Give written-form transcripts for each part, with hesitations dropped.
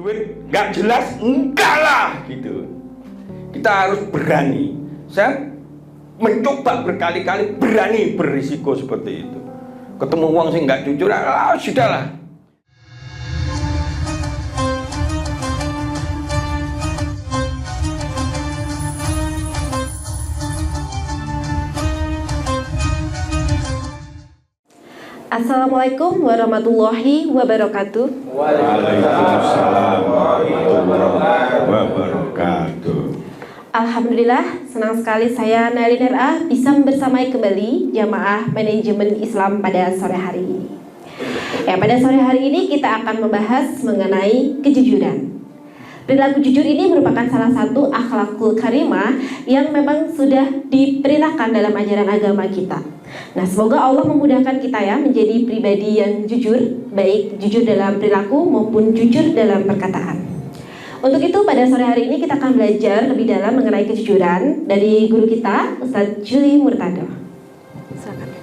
duit nggak jelas, enggak lah gitu. Kita harus berani. Saya mencoba berkali-kali berani berisiko seperti itu. Ketemu uang sih nggak jujur, sudahlah. Assalamualaikum warahmatullahi wabarakatuh. Waalaikumsalam warahmatullahi wabarakatuh. Alhamdulillah, senang sekali saya Nalin RA bisa membersamai kembali jamaah manajemen Islam pada sore hari ini. Pada sore hari ini kita akan membahas mengenai kejujuran. Perilaku jujur ini merupakan salah satu akhlakul karimah yang memang sudah diperintahkan dalam ajaran agama kita. Nah, semoga Allah memudahkan kita ya menjadi pribadi yang jujur, baik jujur dalam perilaku maupun jujur dalam perkataan. Untuk itu pada sore hari ini kita akan belajar lebih dalam mengenai kejujuran dari guru kita, Ustadz Juli Murtado. Silakan.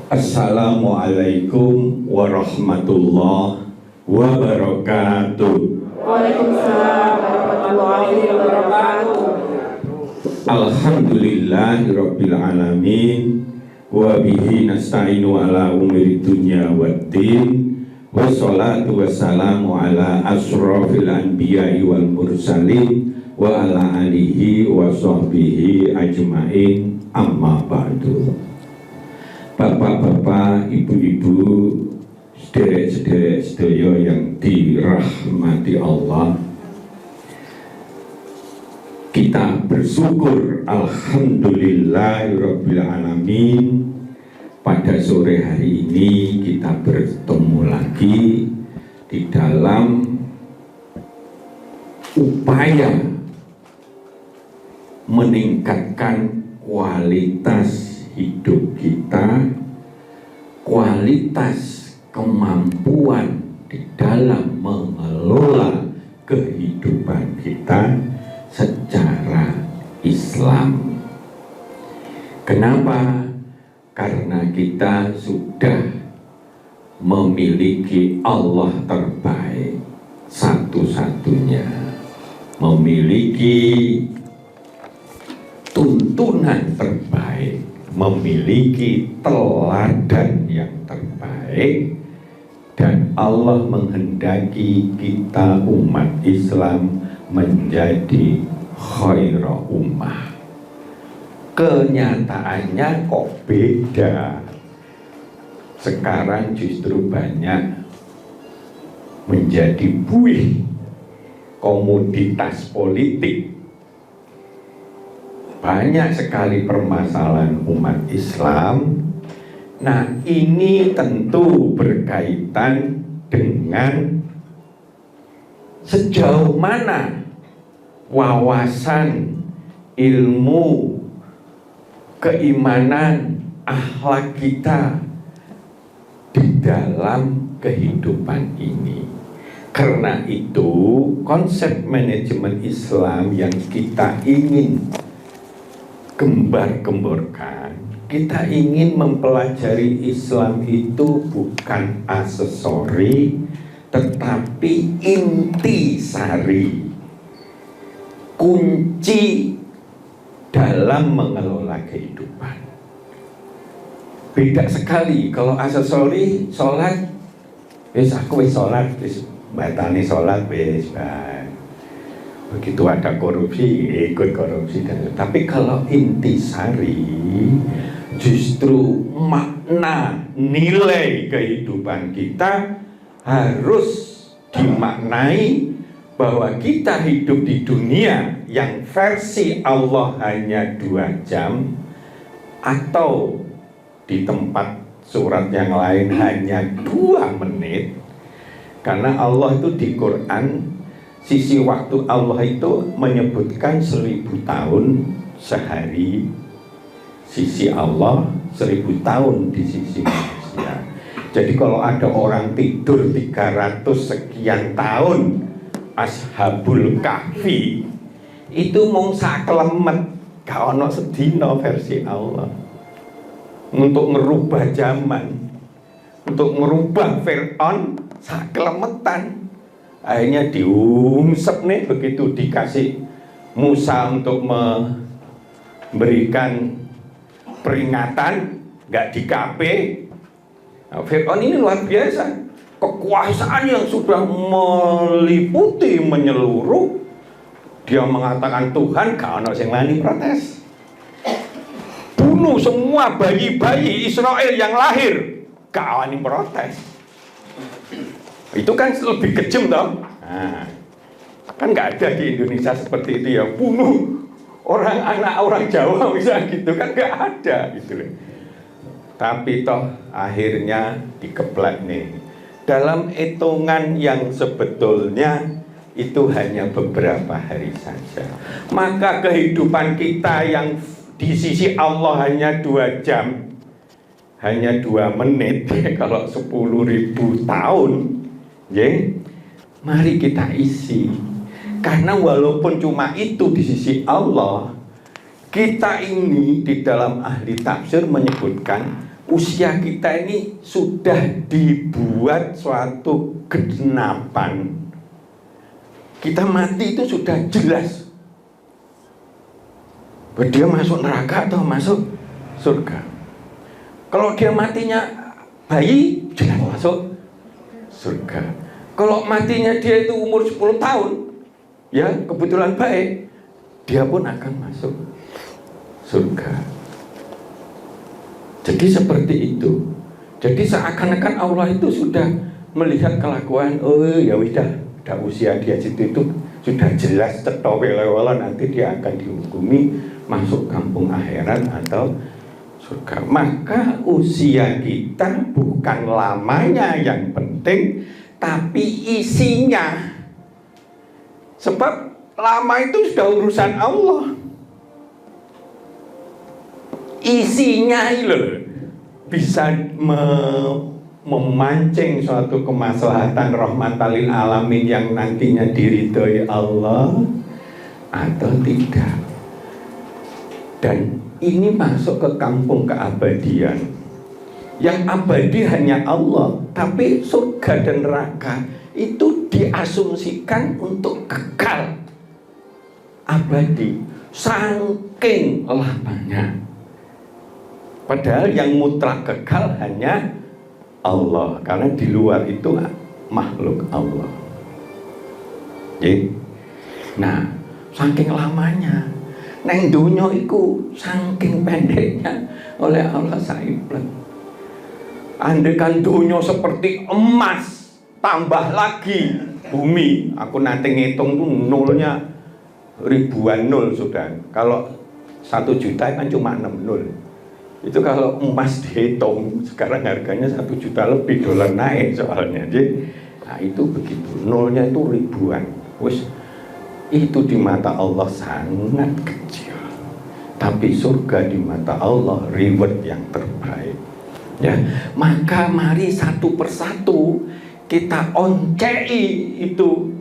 Assalamualaikum warahmatullahi wabarakatuh. Waalaikumsalam warahmatullahi wabarakatuh. Alhamdulillahirabbil alamin wa bihi nasta'inu ala umuri dunya waddin. Wassalatu wassalamu ala asrofil anbiya'i wal mursalin wa ala alihi wa sahbihi ajma'in, amma ba'du. Bapak-bapak, ibu-ibu, sederek-sederek sedaya yang dirahmati Allah, kita bersyukur alhamdulillahirabbil alamin. Pada sore hari ini kita bertemu lagi di dalam upaya meningkatkan kualitas hidup kita, kualitas kemampuan di dalam mengelola kehidupan kita secara Islam. Kenapa? Karena kita sudah memiliki Allah terbaik satu-satunya, memiliki tuntunan terbaik, memiliki teladan yang terbaik, dan Allah menghendaki kita umat Islam menjadi khairah ummah. Kenyataannya kok beda. Sekarang justru banyak menjadi buih komoditas politik. Banyak sekali permasalahan umat Islam. Nah, ini tentu berkaitan dengan sejauh mana wawasan ilmu, keimanan, akhlak kita di dalam kehidupan ini. Karena itu konsep manajemen Islam yang kita ingin gembar-gemborkan, kita ingin mempelajari Islam itu bukan aksesori, tetapi intisari, kunci dalam mengelola kehidupan. Beda sekali kalau aksesori, sholat, aku sholat, batani sholat, begitu ada korupsi, ikut korupsi. Tapi kalau intisari, justru makna nilai kehidupan kita harus dimaknai bahwa kita hidup di dunia yang versi Allah hanya 2 jam, atau di tempat surat yang lain hanya 2 menit. Karena Allah itu di Quran, sisi waktu Allah itu menyebutkan 1000 tahun sehari, sisi Allah 1000 tahun di sisi manusia. Jadi kalau ada orang tidur 300 sekian tahun, Ashabul Kahfi itu mung saklemet, gak ono sedina versi Allah. Untuk merubah zaman, untuk merubah Fir'aun saklemetan. Akhirnya diungsep nih, begitu dikasih Musa untuk memberikan peringatan, nggak dikape. Nah, Fir'aun ini luar biasa, kekuasaan yang sudah meliputi menyeluruh. Dia mengatakan Tuhan, gak ada yang wani protes. Bunuh semua bayi-bayi Israel yang lahir, gak wani protes. Itu kan lebih kejam toh. Nah, kan nggak ada di Indonesia seperti itu ya, bunuh anak orang Jawa misalnya gitu kan, nggak ada gitu loh. Tapi toh akhirnya dikeplak nih. Dalam hitungan yang sebetulnya itu hanya beberapa hari saja. Maka kehidupan kita yang di sisi Allah hanya 2 jam, hanya 2 menit. Kalau 10.000 tahun, ya, mari kita isi. Karena walaupun cuma itu di sisi Allah, kita ini di dalam ahli tafsir menyebutkan usia kita ini sudah dibuat suatu genapan. Kita mati itu sudah jelas bahwa dia masuk neraka atau masuk surga. Kalau dia matinya bayi, jelas masuk surga. Kalau matinya dia itu umur 10 tahun, ya kebetulan baik, dia pun akan masuk surga. Jadi seperti itu. Jadi seakan-akan Allah itu sudah melihat kelakuan, oh ya udah usia dia situ itu sudah jelas cetowe lewala, nanti dia akan dihukumi masuk kampung akhirat atau surga. Maka usia kita bukan lamanya yang penting, tapi isinya. Sebab lama itu sudah urusan Allah. Isinya itu bisa memancing suatu kemaslahatan rahmatan lil alamin yang nantinya diridhoi Allah atau tidak. Dan ini masuk ke kampung keabadian. Yang abadi hanya Allah, tapi surga dan neraka itu diasumsikan untuk kekal abadi, saking lamanya. Padahal yang mutlak kekal hanya Allah, karena di luar itu makhluk Allah. Jadi, nah, saking lamanya, neng dunya iku saking pendeknya oleh Allah saiplet. Andaikan dunia seperti emas, tambah lagi bumi, aku nanti ngitung tuh nolnya ribuan nol sudah. Kalau 1 juta kan cuma 6 nol. Itu kalau emas dihitung sekarang harganya 1 juta lebih, dolar naik soalnya. Jadi, nah itu begitu, nolnya itu ribuan. Wis, itu di mata Allah sangat kecil. Tapi surga di mata Allah reward yang terbaik. Ya, maka mari satu persatu kita oncei itu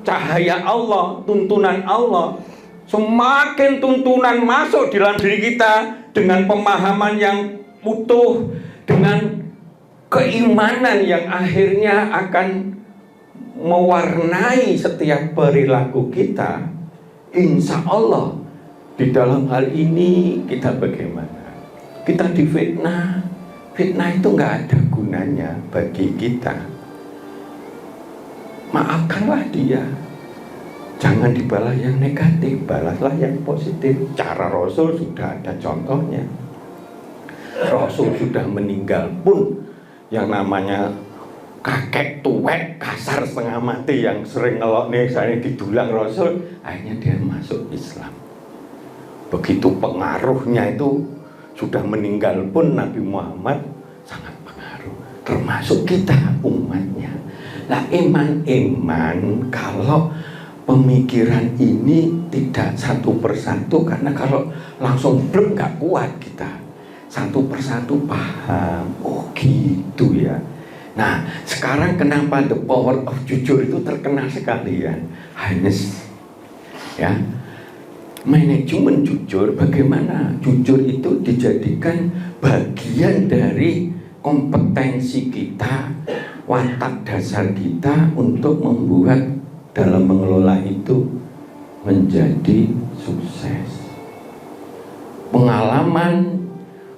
cahaya Allah, tuntunan Allah. Semakin tuntunan masuk dalam diri kita dengan pemahaman yang utuh, dengan keimanan yang akhirnya akan mewarnai setiap perilaku kita, insya Allah di dalam hal ini kita bagaimana? Kita difitnah, fitnah itu nggak ada gunanya bagi kita. Maafkanlah dia. Jangan dibalas yang negatif, balaslah yang positif. Cara Rasul sudah ada contohnya. Rasul sudah meninggal pun yang namanya kakek tuwek kasar setengah mati yang sering ngelok nih saya didulang Rasul, akhirnya dia masuk Islam. Begitu pengaruhnya itu, sudah meninggal pun Nabi Muhammad sangat pengaruh, termasuk kita umatnya. Lah iman kalau pemikiran ini tidak satu persatu, karena kalau langsung blek nggak kuat kita. Satu persatu paham, oh gitu ya. Nah sekarang kenapa the power of jujur itu terkenal sekali ya, Highness ya. Manajemen jujur, bagaimana jujur itu dijadikan bagian dari kompetensi kita watak dasar kita untuk membuat dalam mengelola itu menjadi sukses. Pengalaman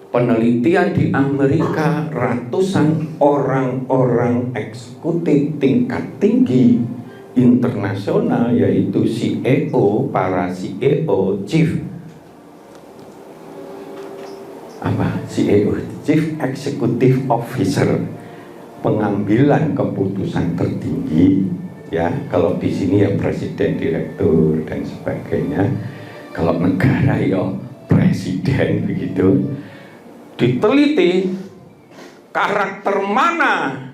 penelitian di Amerika, ratusan orang-orang eksekutif tingkat tinggi internasional, yaitu CEO, para CEO, Chief Executive Officer, pengambilan keputusan tertinggi, ya, kalau di sini ya presiden, direktur dan sebagainya, kalau negara ya presiden, begitu. Diteliti karakter mana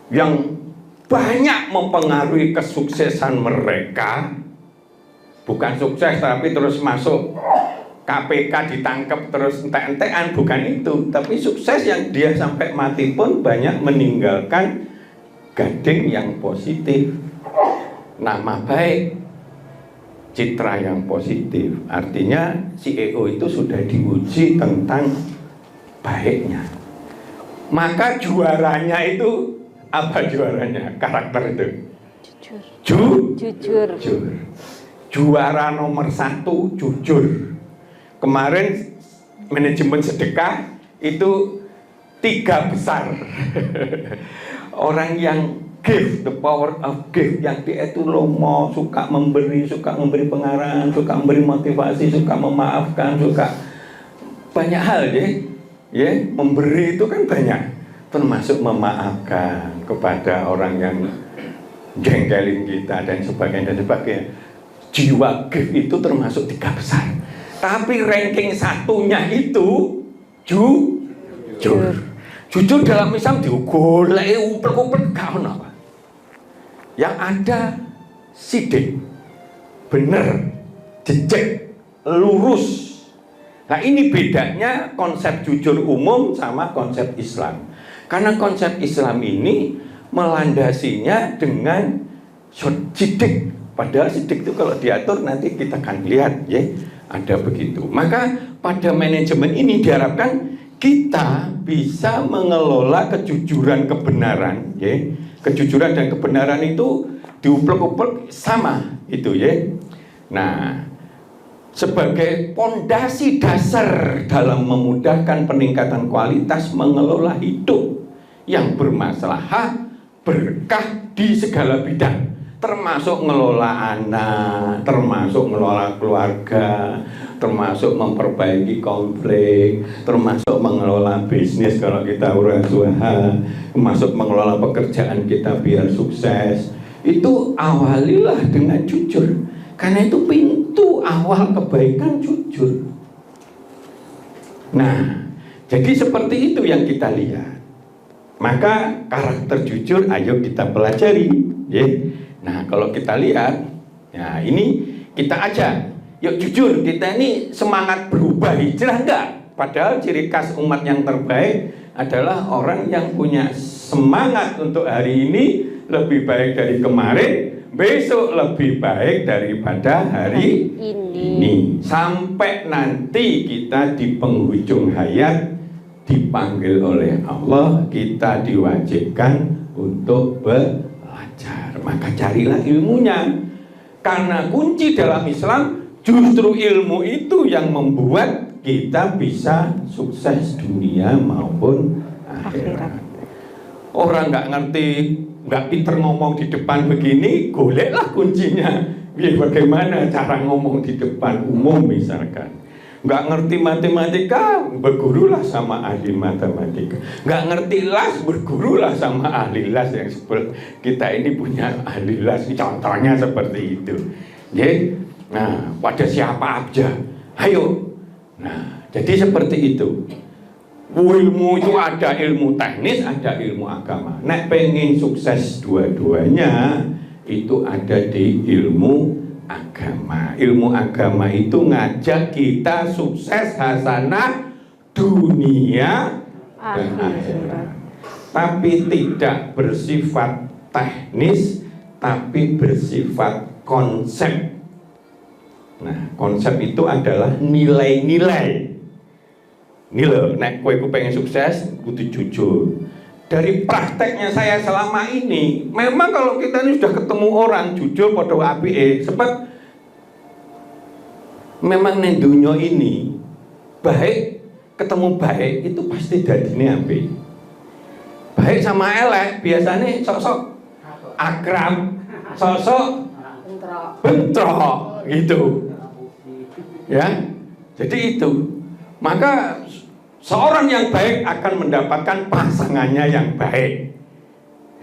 yang banyak mempengaruhi kesuksesan mereka. Bukan sukses tapi terus masuk KPK ditangkap terus entek-entekan, bukan itu. Tapi sukses yang dia sampai mati pun banyak meninggalkan gading yang positif, nama baik, citra yang positif. Artinya CEO itu sudah diuji tentang baiknya. Maka juaranya itu apa juaranya? Karakter itu jujur. Juara nomor 1 jujur. Kemarin manajemen sedekah itu 3 besar. Orang yang give, the power of give, yang dia itu lomo, suka memberi pengarahan, suka memberi motivasi, suka memaafkan, suka banyak hal, ya, memberi itu kan banyak, termasuk memaafkan kepada orang yang jengkelin kita dan sebagainya. Jiwa give itu termasuk 3 besar. Tapi ranking 1-nya itu jujur. Jujur dalam Islam diukur, upel-upel gak ono. Yang ada sidik, bener, jejak, lurus. Nah, ini bedanya konsep jujur umum sama konsep Islam. Karena konsep Islam ini melandasinya dengan sidik. Padahal sidik itu kalau diatur nanti kita akan lihat, ya, ada begitu. Maka pada manajemen ini diharapkan kita bisa mengelola kejujuran kebenaran, ya. Kejujuran dan kebenaran itu diuplek-uplek sama itu, ya. Nah, sebagai pondasi dasar dalam memudahkan peningkatan kualitas mengelola hidup yang bermaslahat, berkah di segala bidang, termasuk ngelola anak, termasuk ngelola keluarga, termasuk memperbaiki konflik, termasuk mengelola bisnis kalau kita usaha, termasuk mengelola pekerjaan kita biar sukses. Itu awalilah dengan jujur, karena itu pintu awal kebaikan jujur. Nah, jadi seperti itu yang kita lihat. Maka karakter jujur ayo kita pelajari, ya. Nah, kalau kita lihat, ya ini kita ajak, yuk jujur, kita ini semangat berubah hijrah enggak? Padahal ciri khas umat yang terbaik adalah orang yang punya semangat untuk hari ini lebih baik dari kemarin, besok lebih baik daripada hari ini. Sampai nanti kita di penghujung hayat dipanggil oleh Allah, kita diwajibkan untuk belajar. Maka carilah ilmunya, karena kunci dalam Islam justru ilmu itu yang membuat kita bisa sukses dunia maupun akhirat. Orang nggak ngerti, nggak pinter ngomong di depan begini, goleklah kuncinya. Bagaimana cara ngomong di depan umum misalkan. Nggak ngerti matematika, bergurulah sama ahli matematika. Nggak ngerti las, bergurulah sama ahli las. Yang seperti kita ini punya ahli las, contohnya seperti itu, ya. Nah, pada siapa aja, ayo. Nah, jadi seperti itu. Ilmu itu ada ilmu teknis, ada ilmu agama. Nek pengen sukses dua-duanya, itu ada di ilmu agama. Ilmu agama itu ngajak kita sukses hasanah dunia dan akhirat. Tapi tidak bersifat teknis, tapi bersifat konsep. Nah, konsep itu adalah nilai-nilai. Ini loh, nek kowe pengen sukses kudu jujur. dari prakteknya saya selama ini, memang kalau kita ini sudah ketemu orang jujur podo apike, sebab memang ning dunya ini baik ketemu baik itu pasti dadine apik. Baik sama elek biasanya sosok akrab, sosok bentrok gitu. Ya. Jadi itu. Maka seorang yang baik akan mendapatkan pasangannya yang baik.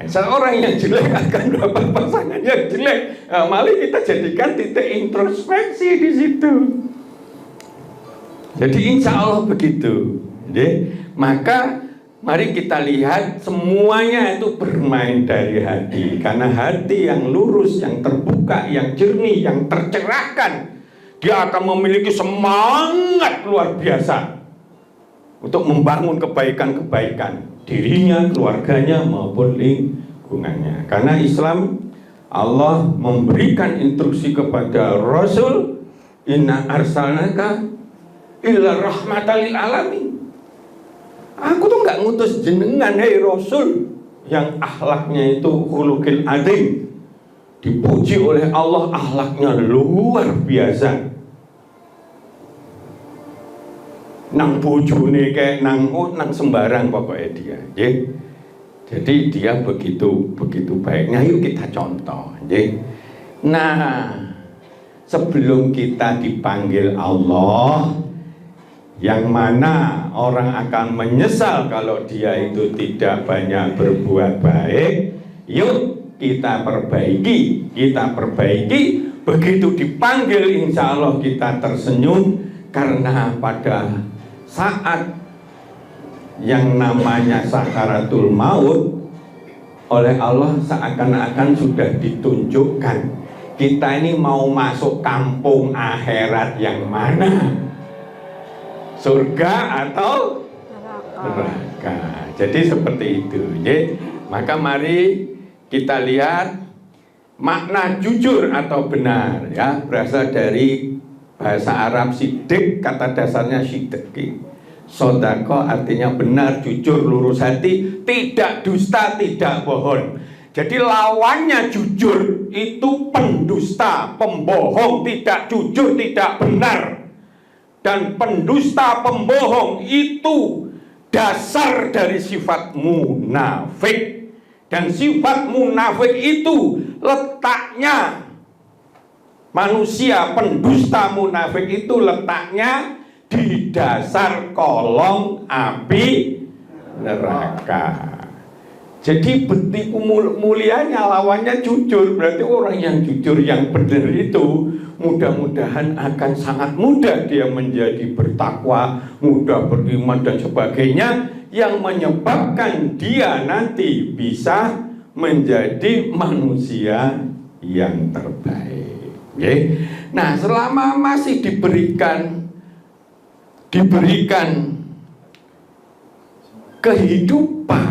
Seorang yang jelek akan mendapat pasangannya yang jelek. Nah, mari kita jadikan titik introspeksi di situ. Jadi insya Allah begitu. Maka mari kita lihat semuanya itu bermain dari hati. Karena hati yang lurus, yang terbuka, yang jernih, yang tercerahkan, dia akan memiliki semangat luar biasa untuk membangun kebaikan-kebaikan dirinya, keluarganya maupun lingkungannya. Karena Islam, Allah memberikan instruksi kepada Rasul, inna arsalnaka illa rahmatan lil alamin. Aku tuh nggak ngutus jenengan, hei Rasul, yang akhlaknya itu khuluqil adzim, dipuji oleh Allah, akhlaknya luar biasa. Nang bojone kayak nang sembarang pokoknya dia. Jadi dia begitu baiknya. Yuk kita contoh. Nah, sebelum kita dipanggil Allah, yang mana orang akan menyesal kalau dia itu tidak banyak berbuat baik, yuk kita perbaiki. Begitu dipanggil, insya Allah kita tersenyum, karena pada saat yang namanya sakaratul maut oleh Allah seakan-akan sudah ditunjukkan kita ini mau masuk kampung akhirat yang mana, surga atau neraka. Jadi seperti itu. Maka mari kita lihat makna jujur atau benar, ya, berasal dari bahasa Arab sidik, kata dasarnya sidiki. Sodako artinya benar, jujur, lurus hati, tidak dusta, tidak bohong. Jadi lawannya jujur itu pendusta, pembohong, tidak jujur, tidak benar. Dan pendusta, pembohong itu dasar dari sifat munafik. Dan sifat munafik itu letaknya, manusia pendusta munafik itu letaknya di dasar kolong api neraka. Jadi betiku mulianya lawannya jujur. Berarti orang yang jujur, yang benar itu mudah-mudahan akan sangat mudah dia menjadi bertakwa, mudah beriman dan sebagainya, yang menyebabkan dia nanti bisa menjadi manusia yang terbaik. Nah, selama masih diberikan kehidupan,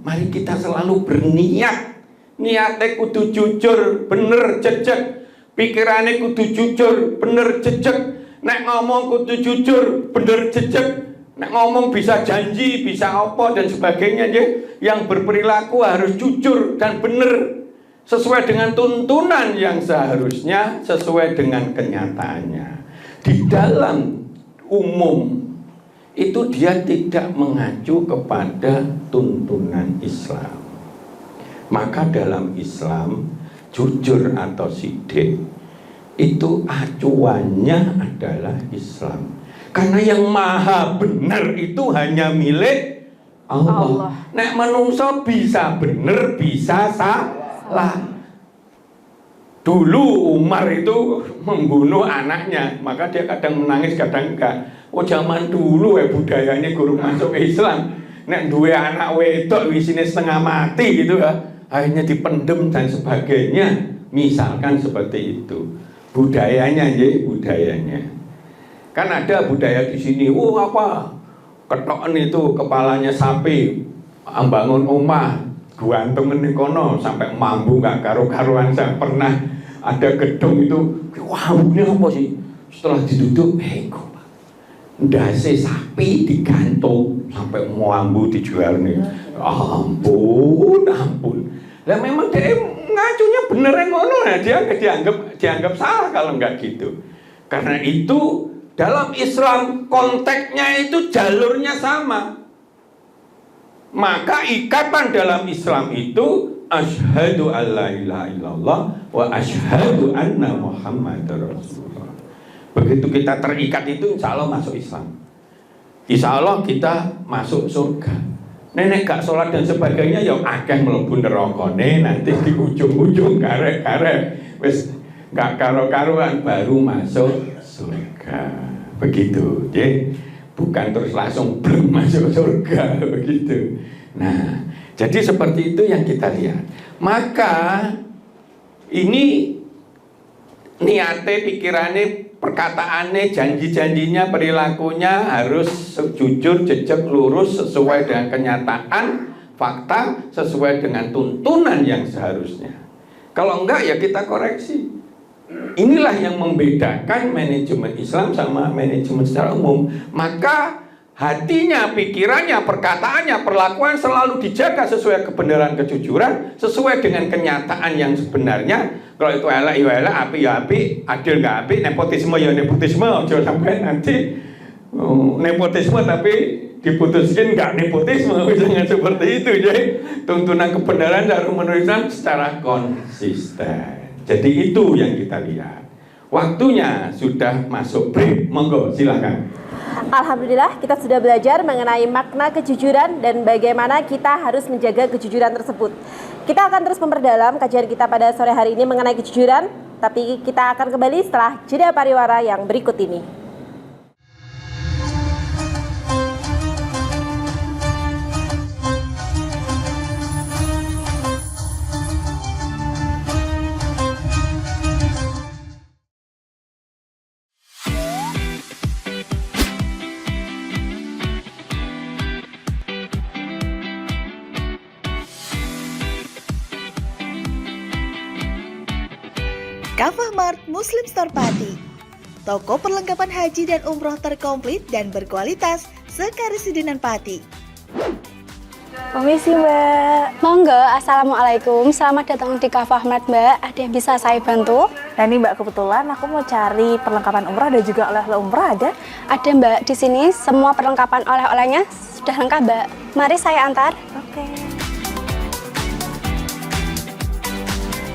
mari kita selalu berniat. Niatnya kudu jujur, bener, jejeg. Pikirannya kudu jujur, bener, jejeg. Nek ngomong kudu jujur, bener, jejeg. Nek ngomong bisa janji, bisa apa dan sebagainya. Yang berperilaku harus jujur dan bener, sesuai dengan tuntunan yang seharusnya, sesuai dengan kenyataannya. Di dalam umum itu dia tidak mengacu kepada tuntunan Islam. Maka dalam Islam, jujur atau sidik itu acuannya adalah Islam. Karena yang maha benar itu hanya milik Allah. Nek manungsa bisa benar, bisa salah. Dulu Umar itu membunuh anaknya, maka dia kadang menangis, kadang enggak. Oh, zaman dulu budayanya guru masuk ke Islam. Nek dua anak wedok wisine setengah mati gitu ya, akhirnya dipendem dan sebagainya. Misalkan seperti itu. Budayanya budayanya. Kan ada budaya di sini. Oh, apa? Ketokan itu kepalanya sapi, ambangun omah, guantungan di kono sampai mambu nggak karu-karuan. Saya pernah ada gedung itu, wah ini apa sih? Setelah ditutup, ndase sapi digantung sampai mambu dijual nih. Ampun. Lah memang dia ngacunya bener yang ngono, nah dia dianggap salah kalau nggak gitu. Karena itu dalam Islam konteksnya itu jalurnya sama. Maka ikatan dalam Islam itu asyhadu alla ilaha illallah wa asyhadu anna muhammadar rasulullah. Begitu kita terikat itu insya Allah masuk Islam. Insya Allah kita masuk surga. Nenek gak sholat dan sebagainya ya akeh mlebu neraka. Nanti di ujung-ujung karek-karek wis gak karo-karuan baru masuk surga. Begitu. Jadi bukan terus langsung belum masuk surga begitu. Nah, jadi seperti itu yang kita lihat. Maka ini niate, pikirannya, perkataannya, janji-janjinya, perilakunya harus jujur, jejak, lurus, sesuai dengan kenyataan, fakta, sesuai dengan tuntunan yang seharusnya. Kalau enggak ya kita koreksi. Inilah yang membedakan manajemen Islam sama manajemen secara umum. Maka hatinya, pikirannya, perkataannya, perlakuan selalu dijaga sesuai kebenaran, kejujuran, sesuai dengan kenyataan yang sebenarnya. Kalau itu elek ya elek, api ya api, adil nggak api, nepotisme ya nepotisme, jangan sampai nanti nepotisme tapi diputuskan nggak nepotisme, jangan seperti itu. Jadi tuntunan kebenaran harus menurutkan secara konsisten. Jadi itu yang kita lihat. Waktunya sudah masuk break, monggo silakan. Alhamdulillah kita sudah belajar mengenai makna kejujuran dan bagaimana kita harus menjaga kejujuran tersebut. Kita akan terus memperdalam kajian kita pada sore hari ini mengenai kejujuran, tapi kita akan kembali setelah jeda pariwara yang berikut ini. Kafah Mart Muslim Store Pati, toko perlengkapan haji dan umroh terkomplit dan berkualitas sekarisidenan Pati. Permisi Mbak. Monggo, Assalamualaikum. Selamat datang di Kafah Mart Mbak. Ada yang bisa saya bantu? Nah ini Mbak, kebetulan aku mau cari perlengkapan umrah dan juga oleh-oleh umrah ada? Ada Mbak, di sini semua perlengkapan oleh-olehnya sudah lengkap Mbak. Mari saya antar. Oke.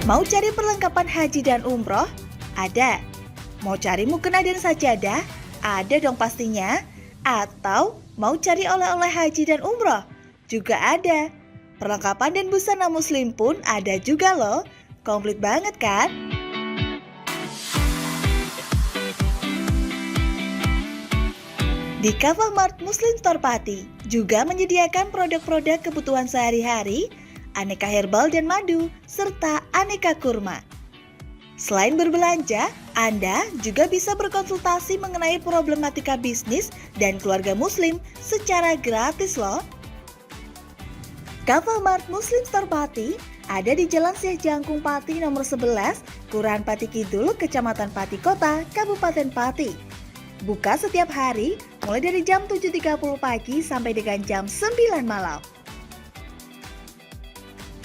Mau cari perlengkapan haji dan umroh? Ada. Mau cari mukena dan sajadah? Ada dong pastinya. Atau mau cari oleh-oleh haji dan umroh? Juga ada. Perlengkapan dan busana muslim pun ada juga loh. Komplit banget kan? Di Kafah Mart Muslim Store Pati juga menyediakan produk-produk kebutuhan sehari-hari, aneka herbal dan madu, serta aneka kurma. Selain berbelanja, Anda juga bisa berkonsultasi mengenai problematika bisnis dan keluarga muslim secara gratis loh. Kafah Mart Muslim Store Pati ada di Jalan Syekh Jangkung Pati nomor 11, Kelurahan Pati Kidul, Kecamatan Pati Kota, Kabupaten Pati. Buka setiap hari mulai dari jam 7.30 pagi sampai dengan jam 9 malam.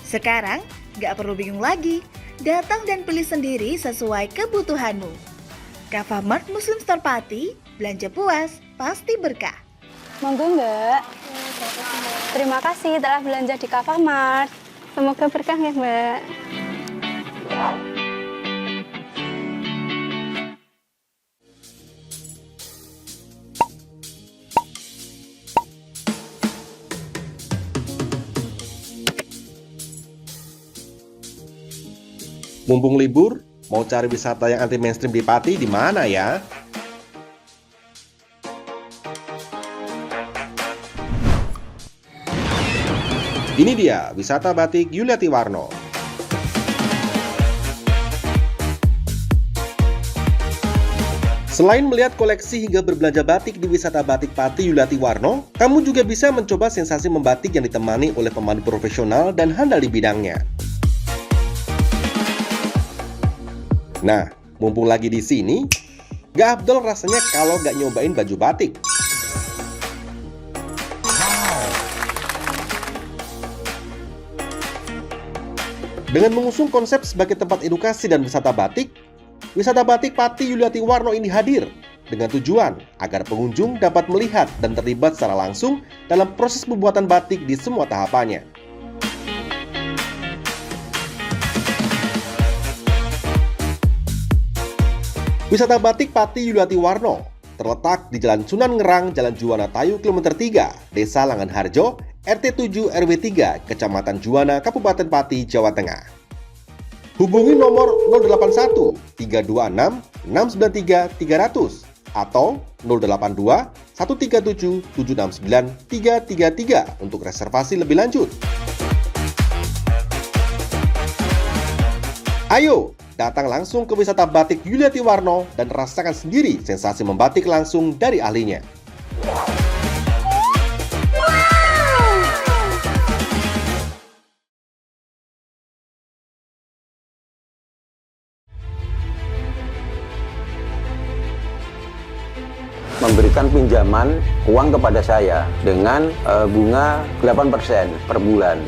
Sekarang, nggak perlu bingung lagi. Datang dan pilih sendiri sesuai kebutuhanmu. Kafah Mart Muslim Store Pati, belanja puas, pasti berkah. Monggo Mbak. Terima kasih telah belanja di Kafah Mart. Semoga berkah ya Mbak. Mumpung libur, mau cari wisata yang anti mainstream di Pati di mana ya? Ini dia, wisata batik Yuliati Warno. Selain melihat koleksi hingga berbelanja batik di wisata batik Pati Yuliati Warno, kamu juga bisa mencoba sensasi membatik yang ditemani oleh pemandu profesional dan handal di bidangnya. Nah, mumpung lagi di sini, gak afdol rasanya kalau gak nyobain baju batik. Dengan mengusung konsep sebagai tempat edukasi dan wisata batik Pati Yuliati Warno ini hadir dengan tujuan agar pengunjung dapat melihat dan terlibat secara langsung dalam proses pembuatan batik di semua tahapannya. Wisata Batik Pati Yuliati Warno terletak di Jalan Sunan Ngerang, Jalan Juwana Tayu, Kilometer 3, Desa Langanharjo, RT 7 RW 3, Kecamatan Juwana, Kabupaten Pati, Jawa Tengah. Hubungi nomor 081 326 693 300 atau 082 137 769 333 untuk reservasi lebih lanjut. Ayo, datang langsung ke wisata batik Yuliati Warno dan rasakan sendiri sensasi membatik langsung dari ahlinya. Memberikan pinjaman uang kepada saya dengan bunga 8% per bulan.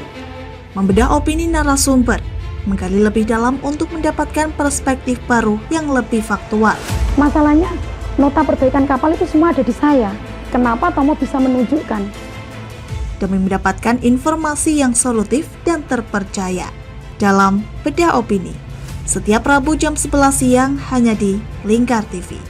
Membedah opini narasumber, menggali lebih dalam untuk mendapatkan perspektif baru yang lebih faktual. Masalahnya, nota perbaikan kapal itu semua ada di saya. Kenapa Tomo bisa menunjukkan? Demi mendapatkan informasi yang solutif dan terpercaya dalam Bedah Opini. Setiap Rabu jam 11 siang hanya di Lingkar TV.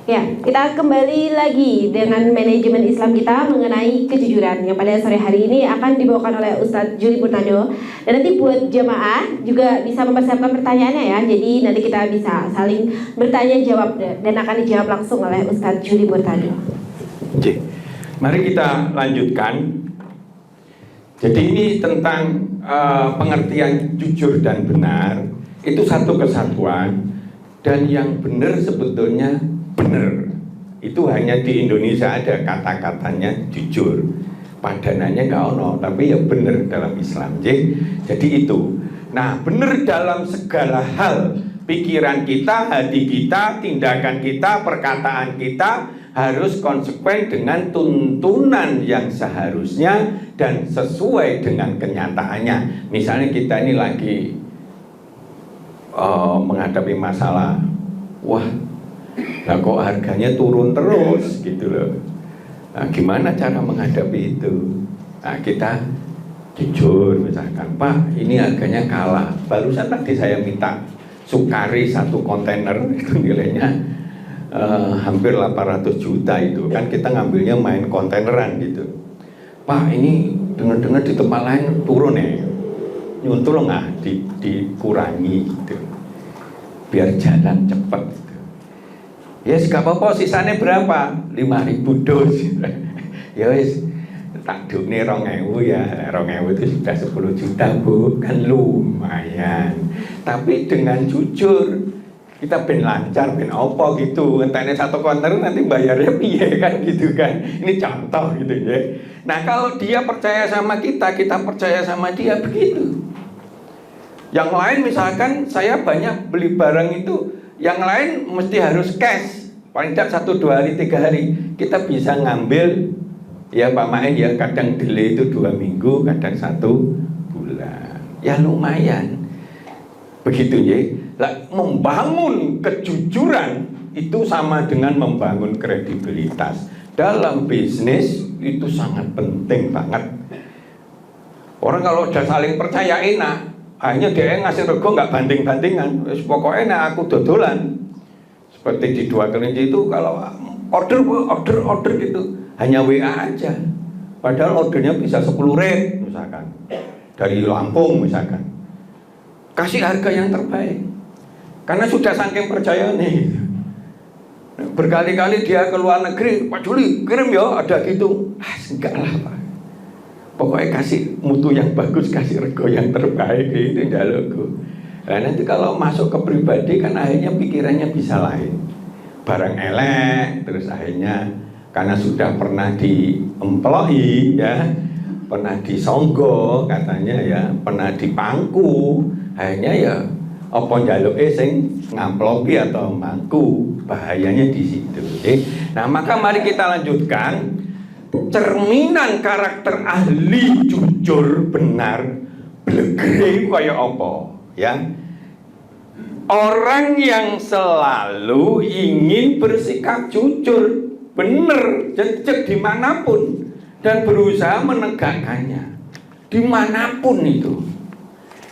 Ya, kita kembali lagi dengan manajemen Islam kita mengenai kejujuran yang pada sore hari ini akan dibawakan oleh Ustadz Juli Purtado. Dan nanti buat jemaah juga bisa mempersiapkan pertanyaannya ya. Jadi nanti kita bisa saling bertanya jawab dan akan dijawab langsung oleh Ustadz Juli Purtado. Oke, mari kita lanjutkan. Jadi ini tentang pengertian jujur dan benar. Itu satu kesatuan. Dan yang benar sebetulnya benar. Itu hanya di Indonesia ada kata-katanya jujur. Padanannya nggak ono, tapi ya benar dalam Islam. Jadi itu. Nah, benar dalam segala hal. Pikiran kita, hati kita, tindakan kita, perkataan kita harus konsekuen dengan tuntunan yang seharusnya dan sesuai dengan kenyataannya. Misalnya kita ini lagi menghadapi masalah, wah, nah kok harganya turun terus gitu loh. Nah, gimana cara menghadapi itu? Nah, kita jujur misalkan, Pak, ini harganya kalah. Barusan tadi saya minta sukari 1 kontainer, itu nilainya hampir 800 juta itu. Kan kita ngambilnya main kontaineran gitu. Pak, ini dengar-dengar di tempat lain turun ya. Nyuntul nggak dikurangi gitu. Biar jalan cepat. Ya yes, gak apa-apa, sisanya berapa? 5.000 dos. Ya wis, tak dukne 2.000 ya. 2.000 itu sudah 10 juta, Bu. Kan lumayan. Tapi dengan jujur, kita ben lancar, ben opo gitu. Entahnya 1 kontainer nanti bayarnya piye kan gitu kan. Ini contoh gitu ya. Nah, kalau dia percaya sama kita percaya sama dia, begitu. Yang lain misalkan saya banyak beli barang itu, yang lain mesti harus cash, paling tidak 1, 2 hari, 3 hari. Kita bisa ngambil, ya Pak Main ya, kadang delay itu 2 minggu, kadang 1 bulan. Ya lumayan. Begitu ya. Membangun kejujuran itu sama dengan membangun kredibilitas. Dalam bisnis itu sangat penting banget. Orang kalau udah saling percaya enak, hanya dia ngasih rego nggak banding-bandingan. Pokoknya enak aku dodolan. Seperti di 2 kelinci itu kalau order gitu, hanya WA aja. Padahal ordernya bisa 10 red misalkan. Dari Lampung misalkan. Kasih harga yang terbaik. Karena sudah saking percaya nih. Berkali-kali dia ke luar negeri, Pak Juli kirim ya, ada gitu. Enggak lah Pak. Pokoknya kasih mutu yang bagus, kasih rego yang terbaik, itu jalurku. Nah nanti kalau masuk ke pribadi kan akhirnya pikirannya bisa lain. Barang elek, terus akhirnya karena sudah pernah diemploi ya, pernah disonggo katanya ya, pernah dipangku, akhirnya ya apa njaluke sing ngamploki atau mangku, bahayanya di situ. Nah, maka mari kita lanjutkan. Cerminan karakter ahli jujur benar blegere kaya apa, ya. Orang yang selalu ingin bersikap jujur, benar, jejak dimanapun dan berusaha menegakkannya dimanapun itu.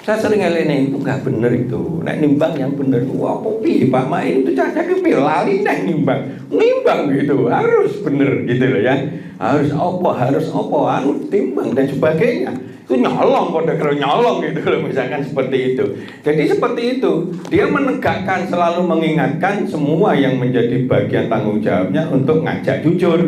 Saya sering ngelene itu nggak bener itu. Nek nimbang yang bener itu apa piye Pak Main itu caca piye lali nek nimbang gitu harus bener gitu loh ya. Harus apa anu timbang dan sebagainya. Itu nyolong pada kalau nyolong gitu loh misalkan seperti itu. Jadi seperti itu dia menegakkan, selalu mengingatkan semua yang menjadi bagian tanggung jawabnya untuk ngajak jujur,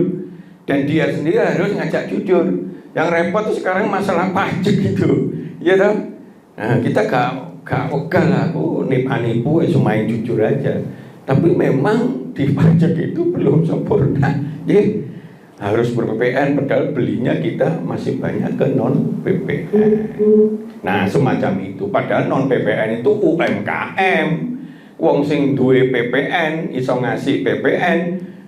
dan dia sendiri harus ngajak jujur. Yang repot itu sekarang masalah pajak gitu, ya toh. Nah, kita gak ogah lah, aku nipu main jujur aja. Tapi memang di pajak itu belum sempurna. Jadi harus ber-PPN, padahal belinya kita masih banyak ke non-PPN. Nah, semacam itu. Padahal non-PPN itu UMKM. Wong sing duwe PPN, iso ngasih PPN,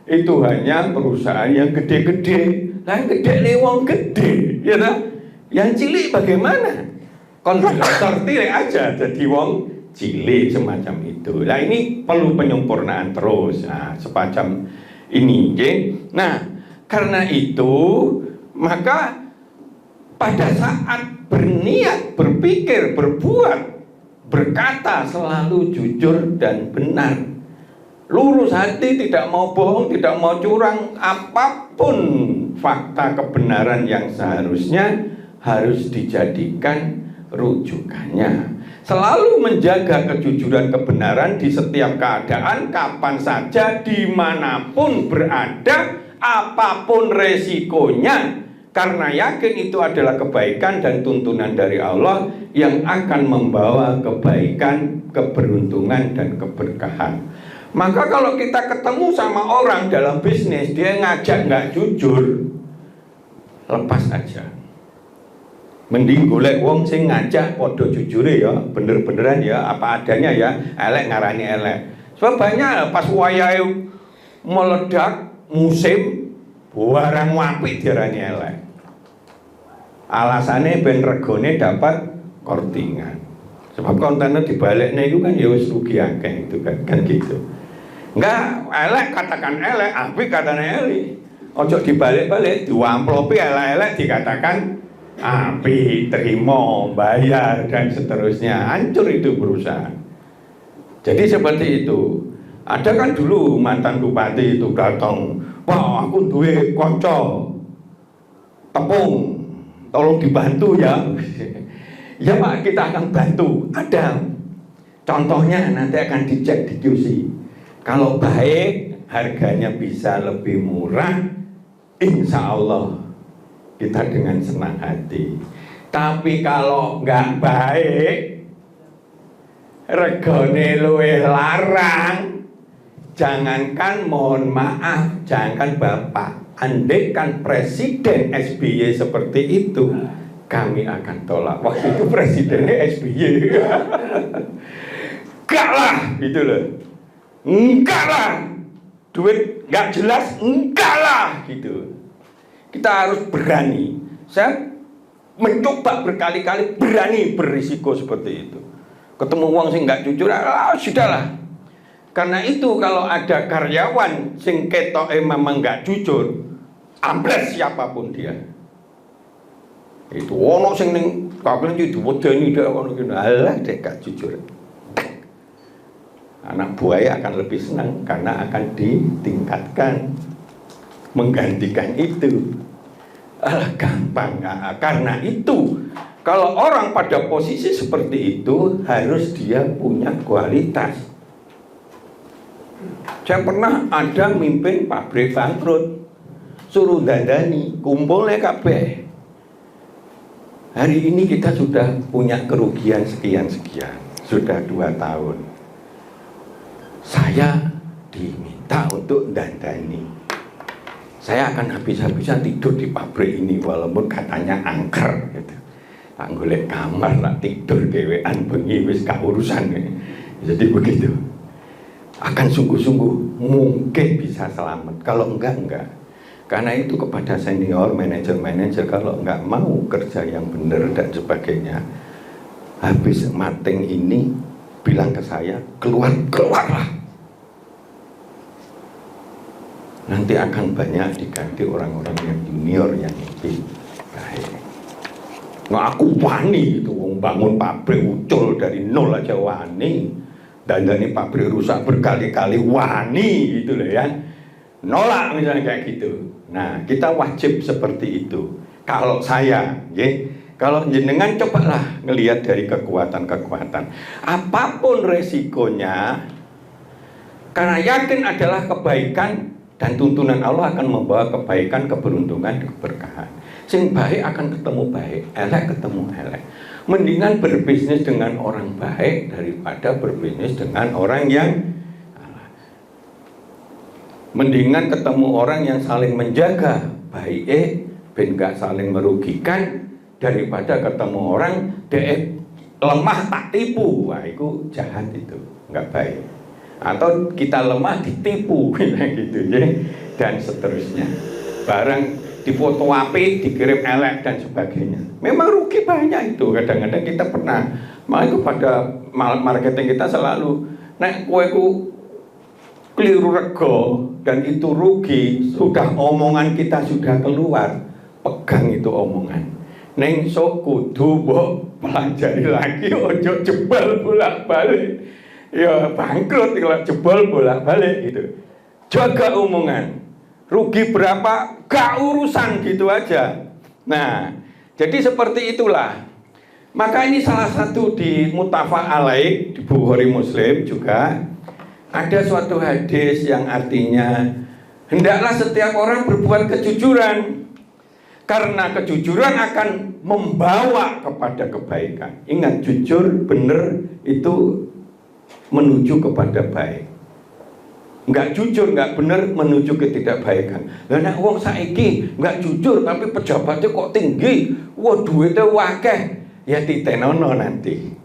itu hanya perusahaan yang gede-gede. Lah gede nih wong gede, ya tak? Yang cilik bagaimana? Kontraktor tilik aja jadi wong cilik semacam itu. Nah, ini perlu penyempurnaan terus. Nah, semacam ini, okay? Nah, karena itu maka pada saat berniat, berpikir, berbuat, berkata selalu jujur dan benar. Lurus hati, tidak mau bohong, tidak mau curang, apapun fakta kebenaran yang seharusnya harus dijadikan rujukannya. Selalu menjaga kejujuran kebenaran di setiap keadaan, kapan saja, dimanapun berada, apapun resikonya, karena yakin itu adalah kebaikan dan tuntunan dari Allah yang akan membawa kebaikan, keberuntungan, dan keberkahan. Maka kalau kita ketemu sama orang dalam bisnis, dia ngajak nggak jujur, lepas aja. Mending golek wong sing ngajak podo jujure ya, bener-beneran ya, apa adanya ya, elek ngarani elek. Sebab banyak pas wayahe meledak musim barang apik diarani elek. Alasannya ben regone dapat kortingan. Sebab kontennya dibaliknya itu kan ya wis rugi akeh itu kan gitu. Enggak, elek katakan elek, apik katanya elek. Ojo dibalik-balik, diwamplopi elek-elek dikatakan api, terima, bayar, dan seterusnya. Hancur itu perusahaan. Jadi seperti itu. Ada kan dulu mantan bupati itu datang, Pak, aku duwe konco tepung, tolong dibantu ya. Ya Pak, kita akan bantu. Ada contohnya, nanti akan dicek di QC. Kalau baik, harganya bisa lebih murah, insya Allah kita dengan senang hati. Tapi kalau nggak baik, regane luwih larang, jangankan mohon maaf, jangankan Bapak, andaikan Presiden SBY seperti itu, kami akan tolak. Waktu itu presidennya SBY. Enggak lah, gitu loh. Enggak lah, duit nggak jelas, enggak lah, gitu. Kita harus berani. Saya mencoba berkali-kali berani berisiko seperti itu. Ketemu uang sing nggak jujur, sudahlah. Karena itu kalau ada karyawan sing ketoke memang nggak jujur, ambles siapapun dia. Itu ono sing ning kabeh iki diwedeni dhek ngono ki. Alah dek gak jujur. Anak buaya akan lebih senang karena akan ditingkatkan, menggantikan itu. Alah gampang. Karena itu kalau orang pada posisi seperti itu harus dia punya kualitas. Saya pernah ada mimpin pabrik bangkrut, suruh dandani, kumpulnya kabeh. Hari ini kita sudah punya kerugian sekian-sekian, sudah 2 tahun. Saya diminta untuk dandani. Saya akan habis-habisan tidur di pabrik ini walaupun katanya angker gitu. tak golek kamar, tak tidur dhewean bengi wis gak urusan. Jadi begitu. Akan sungguh-sungguh mungkin bisa selamat. Kalau enggak. Karena itu kepada senior, manajer-manajer, kalau enggak mau kerja yang benar dan sebagainya, habis mating ini bilang ke saya, keluarlah. Nanti akan banyak diganti orang-orang yang junior yang lebih baik. Nah, aku wani itu, bangun pabrik ucul dari nol aja wani, dan ini pabrik rusak berkali-kali wani gitu loh ya. Nolak misalnya kayak gitu. Nah, kita wajib seperti itu. Kalau saya, kalau jenengan cobalah ngelihat dari kekuatan-kekuatan. Apapun resikonya, karena yakin adalah kebaikan dan tuntunan Allah akan membawa kebaikan, keberuntungan, keberkahan. Sing baik akan ketemu baik, elek ketemu elek. Mendingan berbisnis dengan orang baik daripada berbisnis dengan orang yang mendingan ketemu orang yang saling menjaga baik ben gak saling merugikan daripada ketemu orang lemah tak tipu. Wah, itu jahat, itu nggak baik. Atau kita lemah ditipu gitu ya, dan seterusnya. Barang difoto apik, dikirim elek dan sebagainya. Memang rugi banyak itu. Kadang-kadang kita pernah, makanya pada marketing kita selalu nek kowe keliru rego dan itu rugi, sudah omongan kita sudah keluar, pegang itu omongan. Neng sok kudu mbok pelajari lagi, ojo jebol bolak-balik. Ya bangkrut kalau jebol bolak-balik gitu. Jaga omongan. Rugi berapa gak urusan gitu aja. Nah, jadi seperti itulah. Maka ini salah satu di Muttafaq alaih di Bukhari Muslim juga ada suatu hadis yang artinya hendaklah setiap orang berbuat kejujuran karena kejujuran akan membawa kepada kebaikan. Ingat, jujur benar itu menuju kepada baik. Enggak jujur, enggak benar menuju ketidakbaikan. Lah nek wong saiki enggak jujur tapi pejabatnya kok tinggi, wah duitnya wakeh, ya ditenono nanti.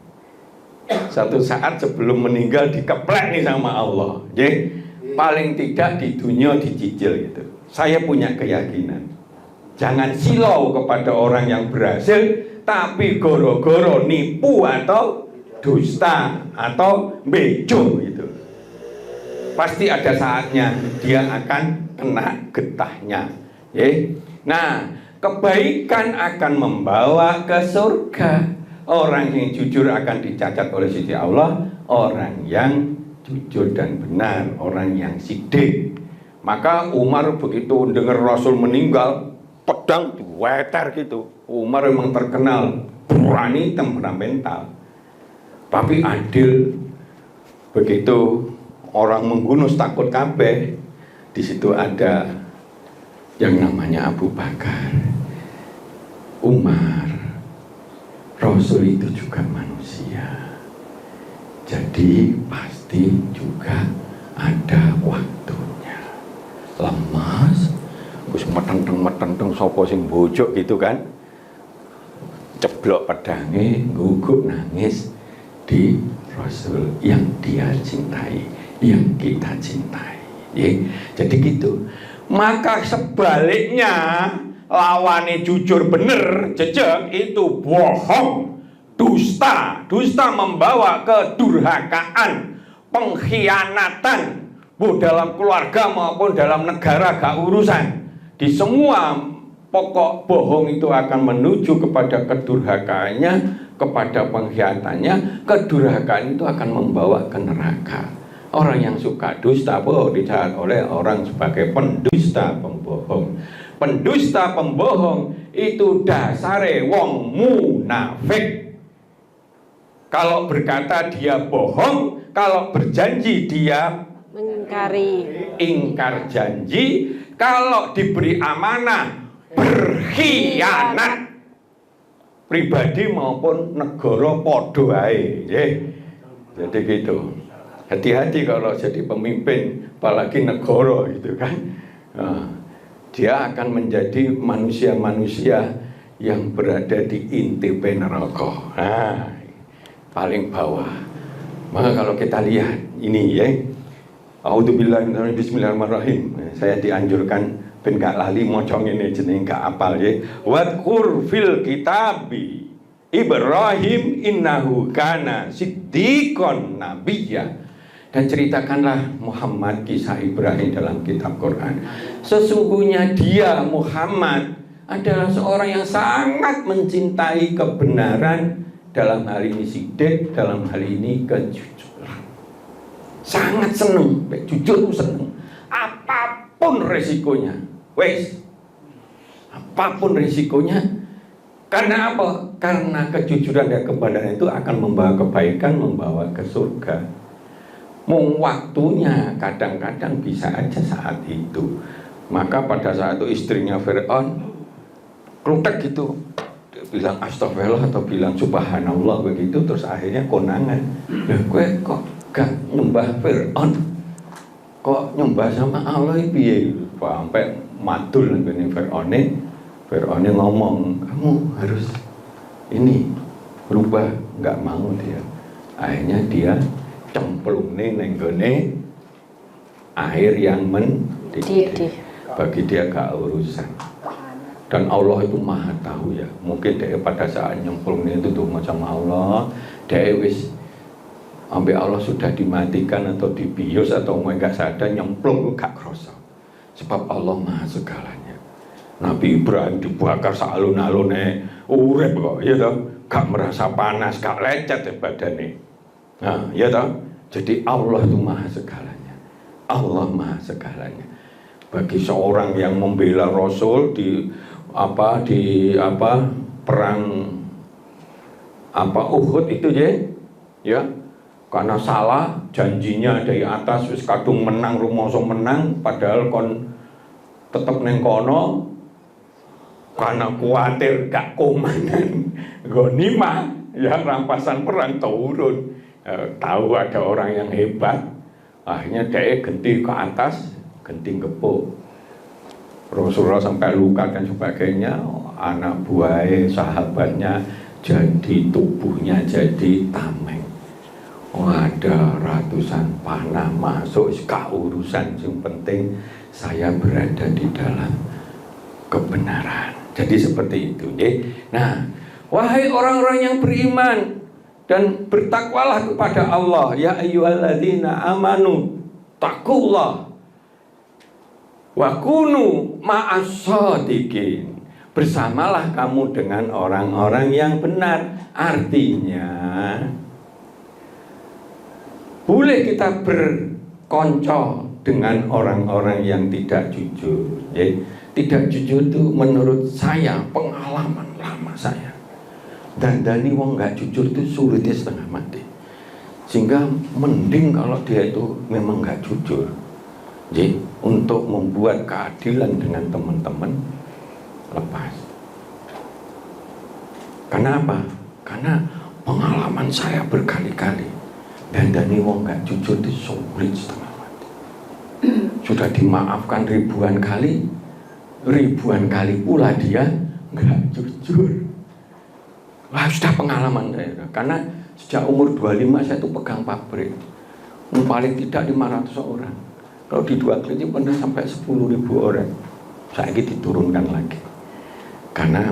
Satu saat sebelum meninggal dikeplek nih sama Allah, paling tidak di dunia dicicil gitu. Saya punya keyakinan, jangan silau kepada orang yang berhasil, tapi goro-goro nipu atau dusta atau bejo gitu. Pasti ada saatnya dia akan kena getahnya. Nah, kebaikan akan membawa ke surga. Orang yang jujur akan dicatat oleh sisi Allah, orang yang jujur dan benar, orang yang sidik. Maka Umar begitu dengar Rasul meninggal, pedang diweter gitu. Umar memang terkenal berani, temperamental, tapi adil. Begitu orang menggunus takut kabeh, di situ ada yang namanya Abu Bakar, Umar. Rasul itu juga manusia, jadi pasti juga ada waktunya. Lemas, terus metenteng sopo sing bojok gitu kan, ceblok pedangnya, gugup nangis di Rasul yang dia cintai, yang kita cintai. Jadi gitu. Maka sebaliknya, lawannya jujur bener jejak itu bohong, dusta. Dusta membawa kedurhakaan, pengkhianatan, dalam keluarga maupun dalam negara gak urusan. Di semua pokok bohong itu akan menuju kepada kedurhakaannya, kepada pengkhianatannya. Kedurhakaan itu akan membawa ke neraka. Orang yang suka dusta dicatat oleh orang sebagai pendusta, pembohong. Pendusta, pembohong itu dasare wong munafik. Kalau berkata dia bohong, kalau berjanji dia ingkar janji, kalau diberi amanah berkhianat, pribadi maupun negara podo ae. Jadi gitu. Hati-hati kalau jadi pemimpin, apalagi negara gitu kan. Dia akan menjadi manusia-manusia yang berada di inti neraka. Nah, paling bawah. Maka kalau kita lihat ini ya, A'udzubillahi bismillahirrahmanirrahim. Saya dianjurkan ben gak lali maca ngene jenenge gak apal ya. Wadkur fil kitabi Ibrahim innahu kana siddiqon nabiyya. Dan ceritakanlah Muhammad kisah Ibrahim dalam kitab Quran. Sesungguhnya dia Muhammad adalah seorang yang sangat mencintai kebenaran, dalam hal ini siddiq, dalam hal ini kejujuran. Sangat seneng, jujur seneng. Apapun resikonya, wes. Apapun resikonya. Karena apa? Karena kejujuran dan kebenaran itu akan membawa kebaikan, membawa ke surga. Mung waktunya kadang-kadang bisa aja saat itu. Maka pada saat itu istrinya Fir'aun klutek gitu, dia bilang astagfirullah atau bilang subhanallah begitu, terus akhirnya konangan. Lah kowe kok gak nyembah Fir'aun, kok nyembah sama Allah piye? Sampai madul ngene Fir'aun ngomong, kamu harus ini berubah, nggak mau dia. Akhirnya dia cemplungnya nenggone air yang mendidih. Bagi dia gak urusan. Dan Allah itu maha tahu ya. Mungkin dia pada saat nyemplungnya itu tuh macam Allah, dia wis sampai Allah sudah dimatikan atau dibius atau enggak sadar, nyemplung gak kerasa. Sebab Allah maha segalanya. Nabi Ibrahim dibakar salun-alune urip kok, ya toh, gak merasa panas, gak lecet badannya. Nah, ya toh. Jadi Allah itu maha segalanya. Allah maha segalanya. Bagi seorang yang membela Rasul di perang Uhud itu ya, karena salah janjinya dari atas wis kadung menang rumoso menang, padahal kon tetep neng kono karena kuatir gak komandan ghanimah ya, rampasan perang turun. Tahu ada orang yang hebat, akhirnya dia genti ke atas, genti gepuk. Rasulullah sampai luka dan sebagainya. Anak buahnya, sahabatnya, jadi tubuhnya jadi tameng. Ada ratusan panah masuk, gak urusan. Yang penting saya berada di dalam kebenaran. Jadi seperti itu ya. Nah, wahai orang-orang yang beriman dan bertakwalah kepada Allah, ya ayyuhalladzina amanu taqullah wa kunu ma'as-shadiqin. Bersamalah kamu dengan orang-orang yang benar. Artinya boleh kita berkonco dengan orang-orang yang tidak jujur ya. Tidak jujur itu menurut saya, pengalaman lama saya, dandani wong nggak jujur itu sulitnya setengah mati. Sehingga mending kalau dia itu memang nggak jujur. Jadi untuk membuat keadilan dengan teman-teman, lepas. Karena apa? Karena pengalaman saya berkali-kali, dandani wong nggak jujur itu sulit setengah mati. Sudah dimaafkan ribuan kali pula dia nggak jujur. Wah, sudah pengalaman saya. Karena sejak umur 25 saya itu pegang pabrik. Paling tidak 500 orang. Kalau di 2 klinik pernah sampai 10.000 orang. Saya ini diturunkan lagi. Karena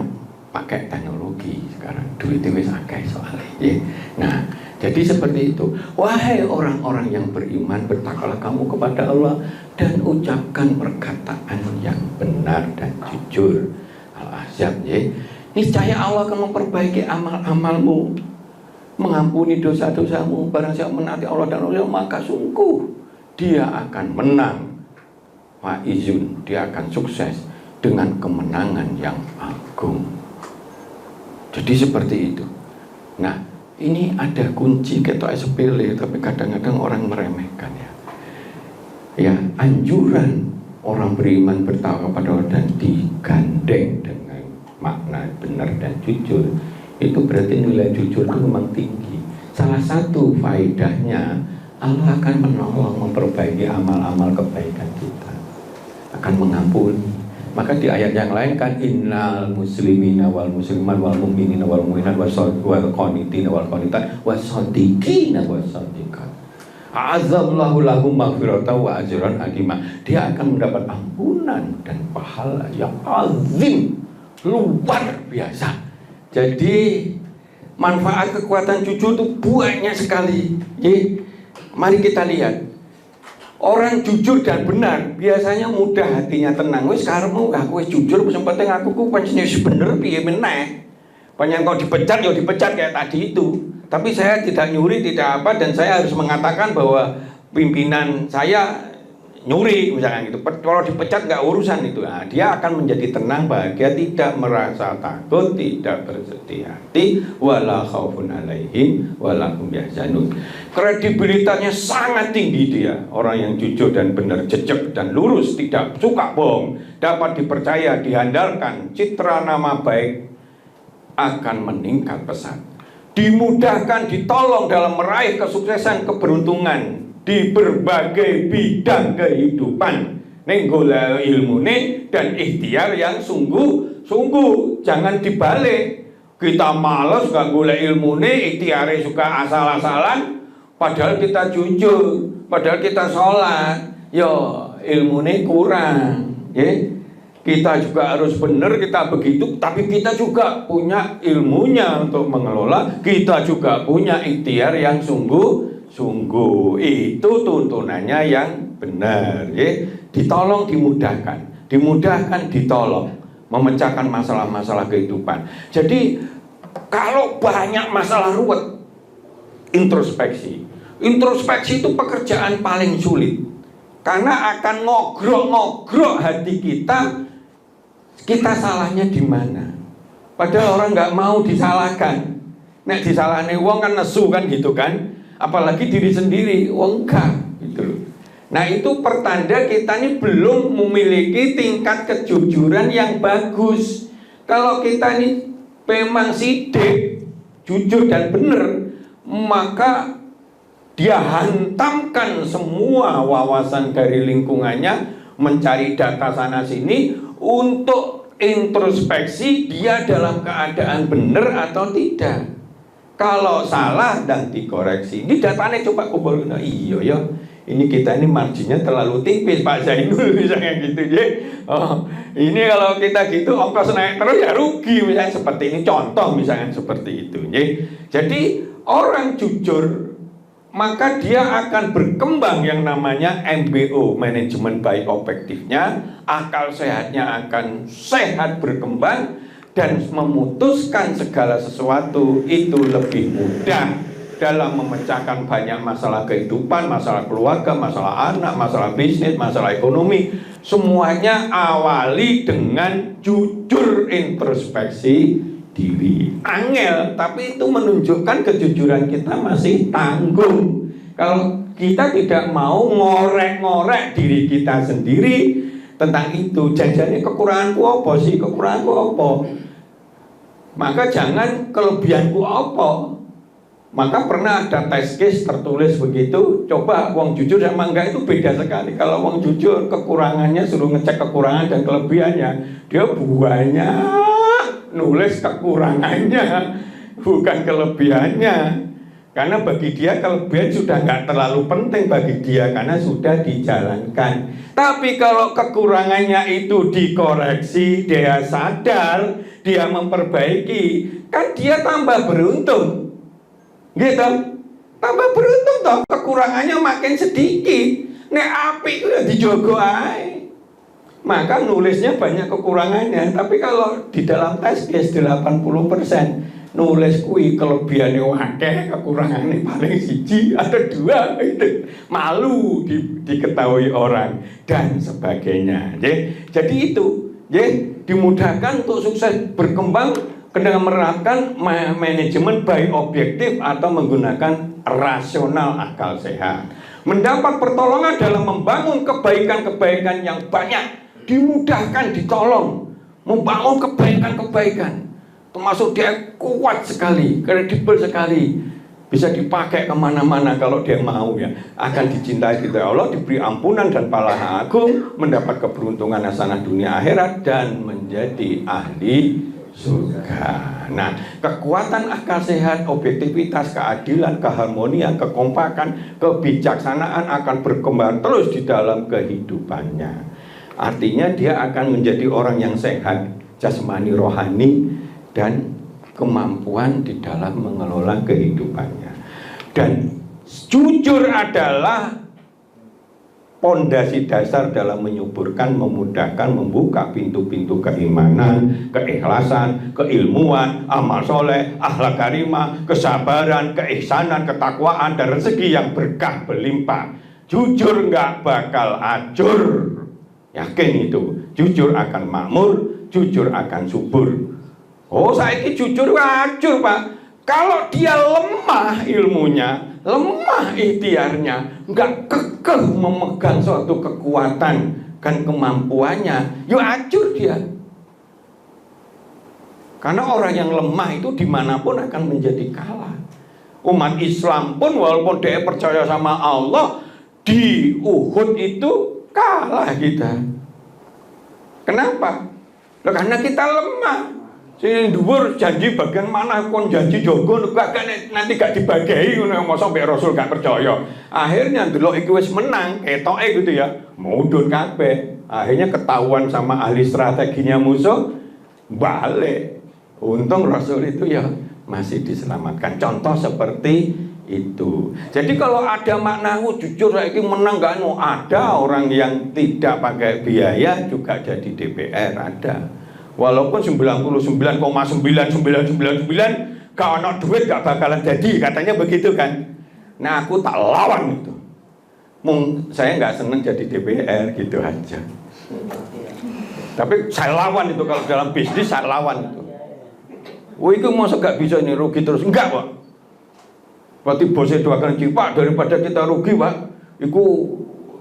pakai teknologi sekarang. Duitnya wis akeh soalnya. Ya. Nah, jadi seperti itu. Wahai orang-orang yang beriman, bertakwalah kamu kepada Allah dan ucapkan perkataan yang benar dan jujur. Al-Ahzab ya. Niscaya Allah akan memperbaiki amal-amalmu, mengampuni dosa-dosamu. Barang siapa menaati Allah dan Rasul, maka sungguh dia akan menang. Faizun, dia akan sukses dengan kemenangan yang agung. Jadi seperti itu. Nah, ini ada kunci ketok sepele, tapi kadang-kadang orang meremehkan ya. Ya, anjuran orang beriman bertakwa kepada Allah dan digandeng dengan makna benar dan jujur, itu berarti nilai jujur itu memang tinggi. Salah satu faedahnya, Allah akan menolong memperbaiki amal-amal kebaikan kita, akan mengampuni. Maka di ayat yang lain kan innal muslimina wal muslimat wal mu'minina wal mu'minat wal qanitina wal qanitat was shadiqina was shadiqat. A'adzallahu lahum maghfiratan wa ajran azima. Dia akan mendapat ampunan dan pahala yang azim, luar biasa. Jadi manfaat kekuatan cucu itu banyak sekali. Mari kita lihat. Orang jujur dan benar biasanya mudah hatinya tenang. Wis karepmu aku wis jujur, wis penting aku ku pancen wis bener piye meneh. Panjang kau dipecat ya dipecat kayak tadi itu. Tapi saya tidak nyuri, tidak apa, dan saya harus mengatakan bahwa pimpinan saya nyuri misalkan gitu. Kalau dipecat nggak urusan itu. Nah, dia akan menjadi tenang, bahagia, tidak merasa takut, tidak bersedih hati, wala khaufun alaihim wala hum yahzanun. Kredibilitasnya sangat tinggi dia. Orang yang jujur dan benar, jejak dan lurus, tidak suka bohong, dapat dipercaya, diandalkan, citra nama baik akan meningkat pesat. Dimudahkan, ditolong dalam meraih kesuksesan, keberuntungan di berbagai bidang kehidupan. Ning golek ilmune dan ikhtiar yang sungguh-sungguh, jangan dibalik. Kita malas gak golek ilmune, ikhtiare suka asal-asalan, padahal kita jujur, padahal kita sholat, yo ilmune kurang, ya. Kita juga harus benar, kita begitu, tapi kita juga punya ilmunya untuk mengelola, kita juga punya ikhtiar yang sungguh, itu tuntunannya yang benar, ya. Ditolong, dimudahkan, ditolong, memecahkan masalah-masalah kehidupan. Jadi kalau banyak masalah ruwet, introspeksi itu pekerjaan paling sulit, karena akan ngogrok hati kita salahnya di mana. Padahal orang nggak mau disalahkan. Nek disalahne wong kan nesu kan gitu kan. Apalagi diri sendiri, enggak gitu loh. Nah, itu pertanda kita ini belum memiliki tingkat kejujuran yang bagus. Kalau kita ini memang sidik, jujur dan benar, maka dia hantamkan semua wawasan dari lingkungannya, mencari data sana sini untuk introspeksi dia dalam keadaan benar atau tidak. Kalau salah dan dikoreksi. Ini datanya coba kumpulkan. Iya ya, ini kita ini marginnya terlalu tipis Pak Zainul misalnya gitu ya. Oh, ini kalau kita gitu ongkos naik terus ya rugi misalnya seperti ini, contoh misalnya seperti itu ya. Jadi orang jujur maka dia akan berkembang yang namanya MBO, manajemen by objektifnya, akal sehatnya akan sehat berkembang, dan memutuskan segala sesuatu itu lebih mudah dalam memecahkan banyak masalah kehidupan, masalah keluarga, masalah anak, masalah bisnis, masalah ekonomi. Semuanya awali dengan jujur, introspeksi diri. Angel, tapi itu menunjukkan kejujuran kita masih tanggung. Kalau kita tidak mau ngorek-ngorek diri kita sendiri tentang itu, jajannya kekuranganku apa sih, kekuranganku apa, maka jangan kelebihanku apa. Maka pernah ada test case tertulis begitu, coba wong jujur sama enggak itu beda sekali. Kalau wong jujur kekurangannya suruh ngecek kekurangan dan kelebihannya, dia banyak nulis kekurangannya, bukan kelebihannya. Karena bagi dia kelebihan sudah nggak terlalu penting bagi dia, karena sudah dijalankan. Tapi kalau kekurangannya itu dikoreksi, dia sadar, dia memperbaiki, kan dia tambah beruntung, gitu. Tambah beruntung toh, kekurangannya makin sedikit. Nek api itu ya dijogo ae. Maka nulisnya banyak kekurangannya. Tapi kalau di dalam tes case 80%, nulis kui kelebihannya wakeh, kekurangannya paling siji atau dua, itu malu diketahui orang dan sebagainya. Jadi itu dimudahkan untuk sukses berkembang dengan menerapkan manajemen by objektif atau menggunakan rasional akal sehat. Mendapat pertolongan dalam membangun kebaikan-kebaikan yang banyak, dimudahkan, ditolong membangun kebaikan-kebaikan. Termasuk dia kuat sekali, kredibel sekali. bisa dipakai kemana-mana kalau dia mau ya, akan dicintai oleh Allah, diberi ampunan dan pahala agung, mendapat keberuntungan hasanah dunia akhirat dan menjadi ahli surga. Nah, kekuatan akal sehat, objektivitas, keadilan, keharmonian, kekompakan, kebijaksanaan akan berkembang terus di dalam kehidupannya. Artinya dia akan menjadi orang yang sehat jasmani, rohani, dan kemampuan di dalam mengelola kehidupannya. Dan jujur adalah pondasi dasar dalam menyuburkan, memudahkan, membuka pintu-pintu keimanan, keikhlasan, keilmuan, amal soleh, akhlak karimah, kesabaran, keihsanan, ketakwaan, dan rezeki yang berkah berlimpah. Jujur nggak bakal acur, yakin itu. Jujur akan makmur, jujur akan subur. Oh, saiki jujur acur, Pak. Kalau dia lemah ilmunya, lemah ikhtiarnya, nggak kekeh memegang suatu kekuatan dan kemampuannya, yuk acur dia. Karena orang yang lemah itu dimanapun akan menjadi kalah. Umat Islam pun walaupun dia percaya sama Allah, di Uhud itu kalah kita. Kenapa? Karena kita lemah. Sing dhuwur janji bagian mana kon janji jogo nanti gak dibagai ngono mosok mbek Rasul gak percaya. Akhirnya ndelok iki wis menang, ketoke gitu ya. Mudhun kabeh. Akhirnya ketahuan sama ahli strateginya musuh, balik. Untung Rasul itu ya masih diselamatkan. Contoh seperti itu. Jadi kalau ada makna jujur saiki menang gak ada orang yang tidak pakai biaya juga jadi DPR ada. Walaupun 99,9999 gak ada duit gak bakalan jadi, katanya begitu kan. Nah aku tak lawan itu. Saya gak seneng jadi DPR gitu aja. Tapi saya lawan itu, kalau dalam bisnis saya lawan itu. Wah itu masa gak bisa ini rugi terus, enggak Pak. Berarti bosnya doakan Pak, daripada kita rugi Pak, itu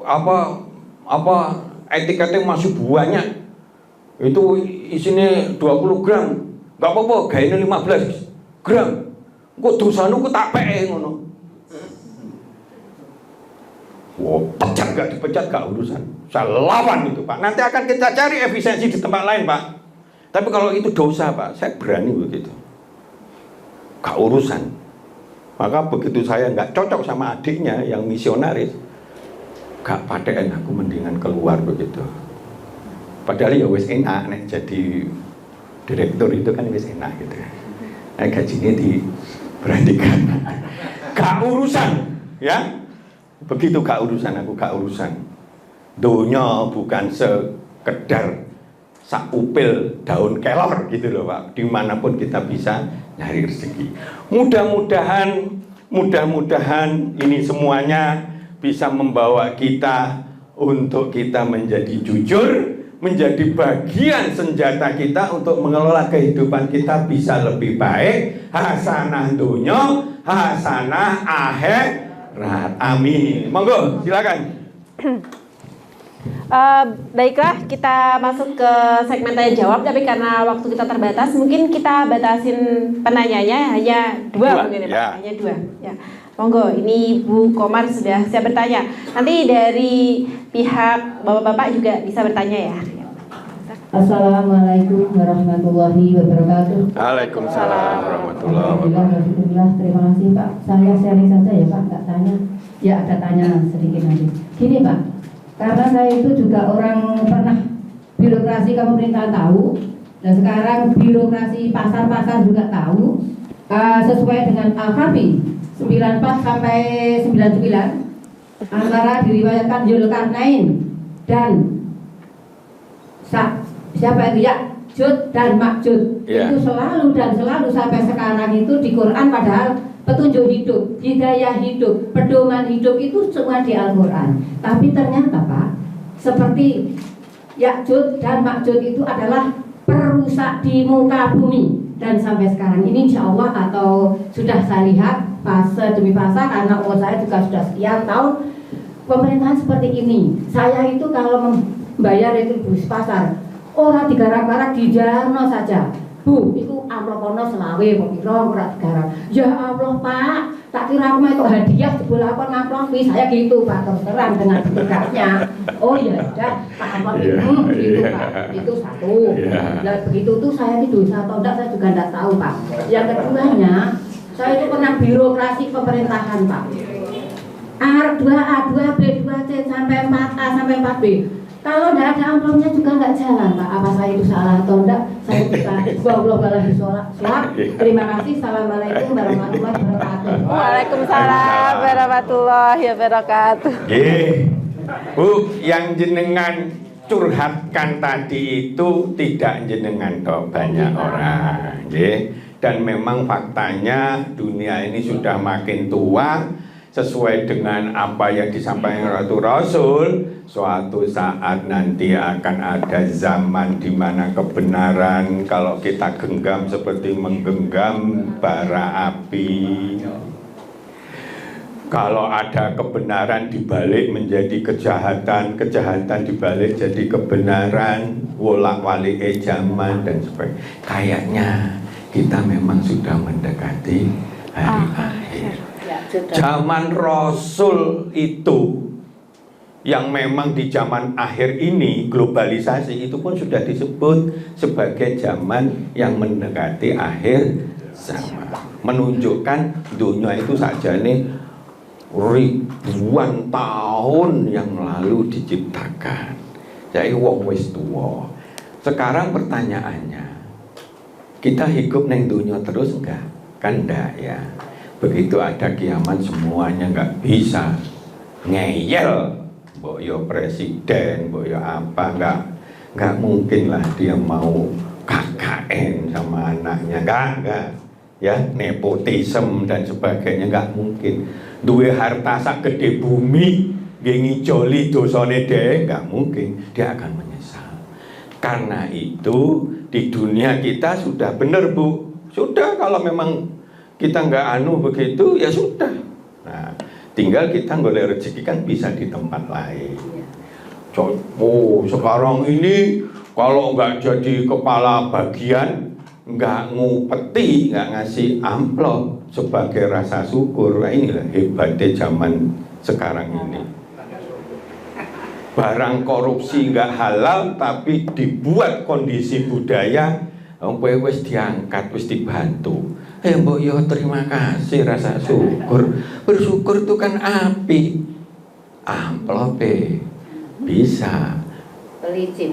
apa etiketnya masih banyak. Itu isinya 20 gram, gak apa-apa, gayanya 15 gram. Kok dosanu ku tak peke ngono. Wah, pecat gak dipecat gak urusan. Saya lawan itu Pak. Nanti akan kita cari efisiensi di tempat lain Pak. Tapi kalau itu dosa Pak, saya berani begitu. Gak urusan. Maka begitu saya gak cocok sama adiknya yang misionaris, gak padean aku mendingan keluar begitu. Padahal ya wis enak nek jadi direktur itu kan wis enak gitu. Nah, gajinya diperhatikan. Gak urusan, ya. Begitu gak urusan, aku gak urusan. Donya bukan sekedar sak upil daun kelor gitu loh Pak. Dimanapun kita bisa nyari rezeki. Mudah-mudahan ini semuanya bisa membawa kita untuk kita menjadi jujur, menjadi bagian senjata kita untuk mengelola kehidupan kita bisa lebih baik. Hasanah dunya, hasanah akhirat. Amin. Monggo, silakan. Baiklah, kita masuk ke segmen tanya jawab. Tapi karena waktu kita terbatas, mungkin kita batasin penanyanya hanya dua mungkin ya Pak. Hanya dua. Ya. Monggo, ini Bu Komar sudah siap bertanya. Nanti dari pihak bapak-bapak juga bisa bertanya ya. Assalamualaikum warahmatullahi wabarakatuh. Waalaikumsalam warahmatullahi wabarakatuh. Alhamdulillah, terima kasih Pak. Saya sharing saja ya Pak, nggak tanya. Ya ada tanya sedikit nanti. Gini Pak, karena saya itu juga orang pernah birokrasi pemerintahan tahu, dan sekarang birokrasi pasar-pasar juga tahu. Sesuai dengan Al-Kahfi 94 sampai 99 antara diriwayatkan Zulkarnain dan siapa itu ya, Jud dan Makjud, itu selalu sampai sekarang itu di Quran, padahal petunjuk hidup, hidayah hidup, pedoman hidup itu semua di Al-Quran. Tapi ternyata Pak, seperti Ya'jud dan Ma'jud itu adalah perusak di muka bumi. Dan sampai sekarang ini insya Allah, atau sudah saya lihat fase demi fase, karena umur saya juga sudah sekian tahun pemerintahan seperti ini. Saya itu kalau membayar retribusi pasar, orang digarap-garap di jarno saja. Bu, itu amplop ono selawe, mau piro ora digarap. Ya Allah Pak, tak kira aku itu hadiah jebul aku ngamplopi, saya gitu Pak, terus terang dengan tegaknya. Oh ya udah, Pak amplop gitu Pak, itu satu. Nah begitu tuh saya ini dosa atau enggak saya juga enggak tahu Pak. Yang keduanya, saya itu pernah birokrasi pemerintahan Pak. A2A, 2B, 2C sampai 4A sampai 4B. Kalau enggak ada amplopnya juga enggak jalan Pak. Apa saya itu salah atau enggak? Saya bisa Terima kasih. Assalamualaikum warahmatullahi wabarakatuh. Waalaikumsalam warahmatullahi wabarakatuh. Bu, yang jenengan curhatkan tadi itu tidak jenengan toh banyak orang, dan memang faktanya dunia ini sudah makin tua. Sesuai dengan apa yang disampaikan Ratu Rasul, suatu saat nanti akan ada zaman di mana kebenaran kalau kita genggam seperti menggenggam bara api. Kalau ada kebenaran dibalik menjadi kejahatan, kejahatan dibalik jadi kebenaran, wolak-walik zaman dan sebagainya. Kayaknya kita memang sudah mendekati hari akhir. Zaman Rasul itu yang memang di zaman akhir ini globalisasi itu pun sudah disebut sebagai zaman yang mendekati akhir zaman. Menunjukkan dunia itu saja ini ribuan tahun yang lalu diciptakan. Jadi wong wis tuwa. Sekarang pertanyaannya, kita hidup neng dunia terus enggak? Kan enggak ya. Begitu ada kiamat semuanya nggak bisa ngeyel, mbok yo presiden, mbok yo apa, nggak mungkin lah dia mau KKN sama anaknya, nggak, ya nepotisme dan sebagainya nggak mungkin. Duwe harta sak gede bumi, gengi joli dosane dhewe nggak mungkin, dia akan menyesal. Karena itu di dunia kita sudah bener Bu, sudah kalau memang kita nggak begitu ya sudah. Nah, tinggal kita golek rezeki kan bisa di tempat lain. Oh, sekarang ini kalau nggak jadi kepala bagian, nggak ngupeti, nggak ngasih amplop sebagai rasa syukur. Nah, inilah hebatnya zaman sekarang ini. Barang korupsi nggak halal tapi dibuat kondisi budaya, wis diangkat, wis dibantu. Mbok yo terima kasih, rasa syukur. Bersyukur itu kan api. Amplop bisa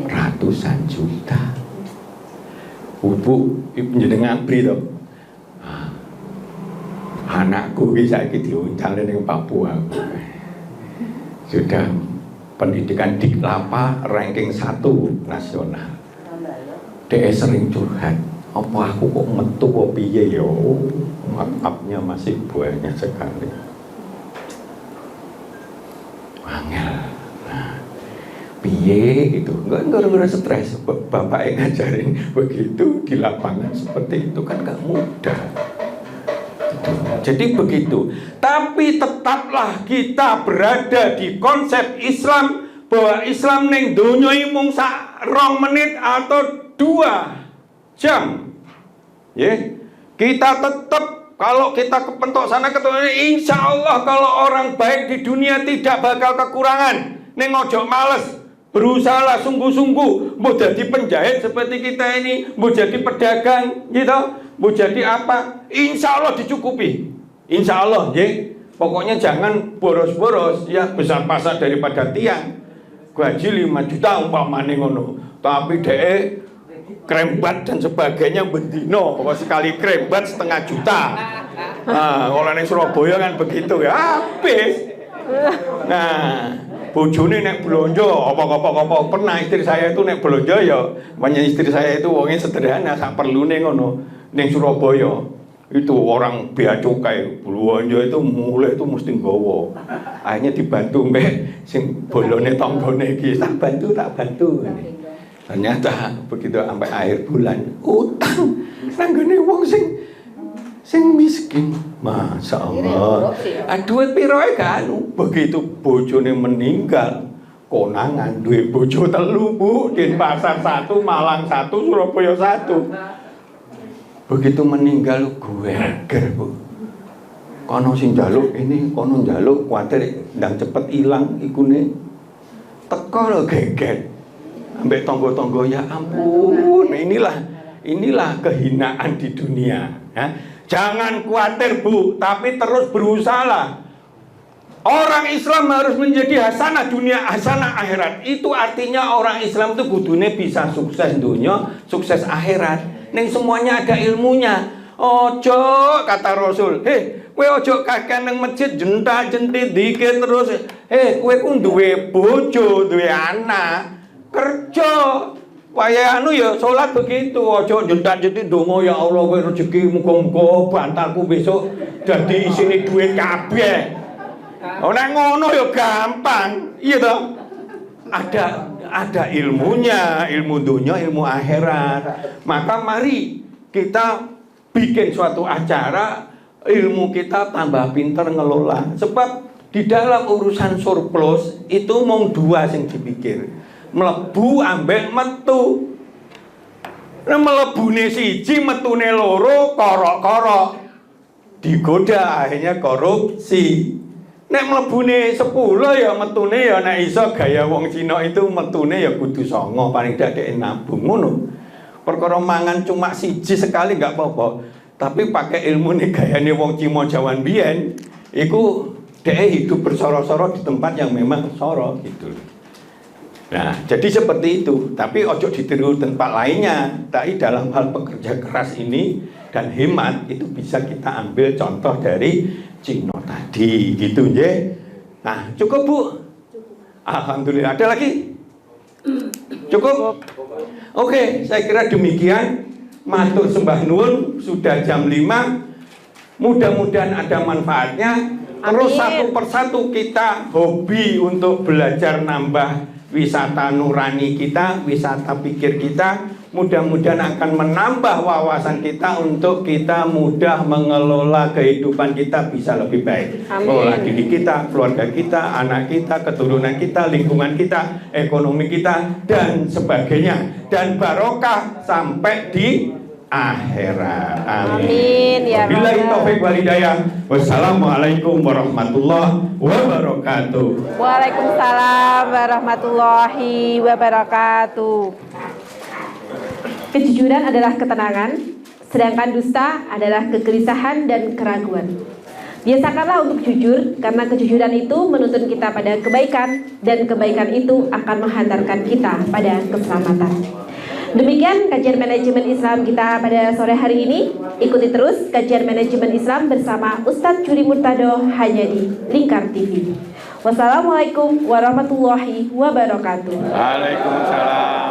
ratusan juta. Bu, jenengan beri to. Anakku iki saiki diuncal ning Papua. Sudah pendidikan Diklapa ranking 1 nasional. Dia sering curhat. Apa aku kok metu kok piye yo? Maafnya masih banyak sekali. Angel. Nah, piye gitu. Enggak stres. Bapak yang ngajarin begitu di lapangan seperti itu kan enggak mudah. Jadi begitu. Tapi tetaplah kita berada di konsep Islam bahwa Islam ning donya mung sak 2 menit atau 2 jam. Kita tetap kalau kita kepentok sana kepentok ini, insya Allah kalau orang baik di dunia tidak bakal kekurangan. Neng ojo males, berusahalah sungguh-sungguh. Mau jadi penjahit seperti kita ini, mau jadi pedagang, gitu, mau jadi apa? Insya Allah dicukupi. Insya Allah, pokoknya jangan boros-boros, ya besar pasar daripada tiang. Gaji 5 juta umpamane ngono, tapi krembat dan sebagainya bendino, sekali krembat 1,5 juta. Nah, kalau di Surabaya kan begitu ya, habis. Nah, bojone nek blonjo apa pernah istri saya itu nek blonjo ya, banyak istri saya itu wongnya sederhana, sak perlune ngono. Ning Surabaya itu orang bea cukai blonjo itu mulai itu mesti nggawa. Akhirnya dibantu mbek sing bolone tanggane iki, tak bantu. Ternyata begitu sampai akhir bulan utang nanggone wong sing miskin. Masya Allah. Duit piroe kan begitu bojone meninggal konangan duit bojo 3 Bu, Denpasar 1, Malang 1, Surabaya 1. Begitu meninggal gue Bu. kono sing njaluk ini, kono njaluk kuwatir ndang cepet ilang ikune. Teko lho geger. Ambek tonggo-tonggo, ya ampun, inilah kehinaan di dunia. Ya. Jangan khawatir Bu, tapi terus berusaha. Orang Islam harus menjadi hasanah dunia, hasanah akhirat. Itu artinya orang Islam itu kudune bisa sukses dunia, sukses akhirat. Neng semuanya ada ilmunya. Ojo kata Rasul, kowe ojo kakek nang masjid jentak-jentit dikit terus. Kowe ku duwe bojo, duwe anak, kerja. Waya anu ya salat begitu, ojo jentak-jentit donga ya Allah kowe rezeki muga-muga bantalku besok dadi isine duit kabeh. Nek ngono ya gampang, iya toh? Ada ilmunya, ilmu dunia, ilmu akhirat. Maka mari kita bikin suatu acara, ilmu kita tambah pinter ngelola. Sebab di dalam urusan surplus itu mau dua yang dipikir, melebu ambek metu. Nah, melebune siji metune loro, korok-korok digoda akhirnya korupsi. Nek mlebune 10 ya metune ya nek iso gaya wong Cina itu metune ya kudu 9 paling dadeke nabung ngono. Perkara mangan cuma siji sekali enggak apa-apa. Tapi pakai ilmu nih gayane wong Cina Jawan biyen iku dhek hidup bersoro-soro di tempat yang memang soro gitu. Nah, jadi seperti itu. Tapi ojo ditiru tempat lainnya. Tapi dalam hal pekerja keras ini dan hemat itu bisa kita ambil contoh dari Cino tadi gitu ya. Nah, cukup Bu? Alhamdulillah. Ada lagi? Cukup? Oke, saya kira demikian. Matur sembah nuwun, sudah jam 5. Mudah-mudahan ada manfaatnya. Terus satu persatu kita hobi untuk belajar nambah wisata nurani kita, wisata pikir kita. Mudah-mudahan akan menambah wawasan kita untuk kita mudah mengelola kehidupan kita bisa lebih baik. Mengelola diri kita, keluarga kita, anak kita, keturunan kita, lingkungan kita, ekonomi kita, dan sebagainya. Dan barokah sampai di akhirat. Amin. Ya Billahi taufiq wal hidayah. Wassalamualaikum warahmatullahi wabarakatuh. Waalaikumsalam warahmatullahi wabarakatuh. Kejujuran adalah ketenangan, sedangkan dusta adalah kegelisahan dan keraguan. Biasakanlah untuk jujur, karena kejujuran itu menuntun kita pada kebaikan, dan kebaikan itu akan menghantarkan kita pada keselamatan. Demikian kajian manajemen Islam kita pada sore hari ini. Ikuti terus kajian manajemen Islam bersama Ustadz Juri Murtado hanya di Lingkar TV. Wassalamualaikum warahmatullahi wabarakatuh. Waalaikumsalam.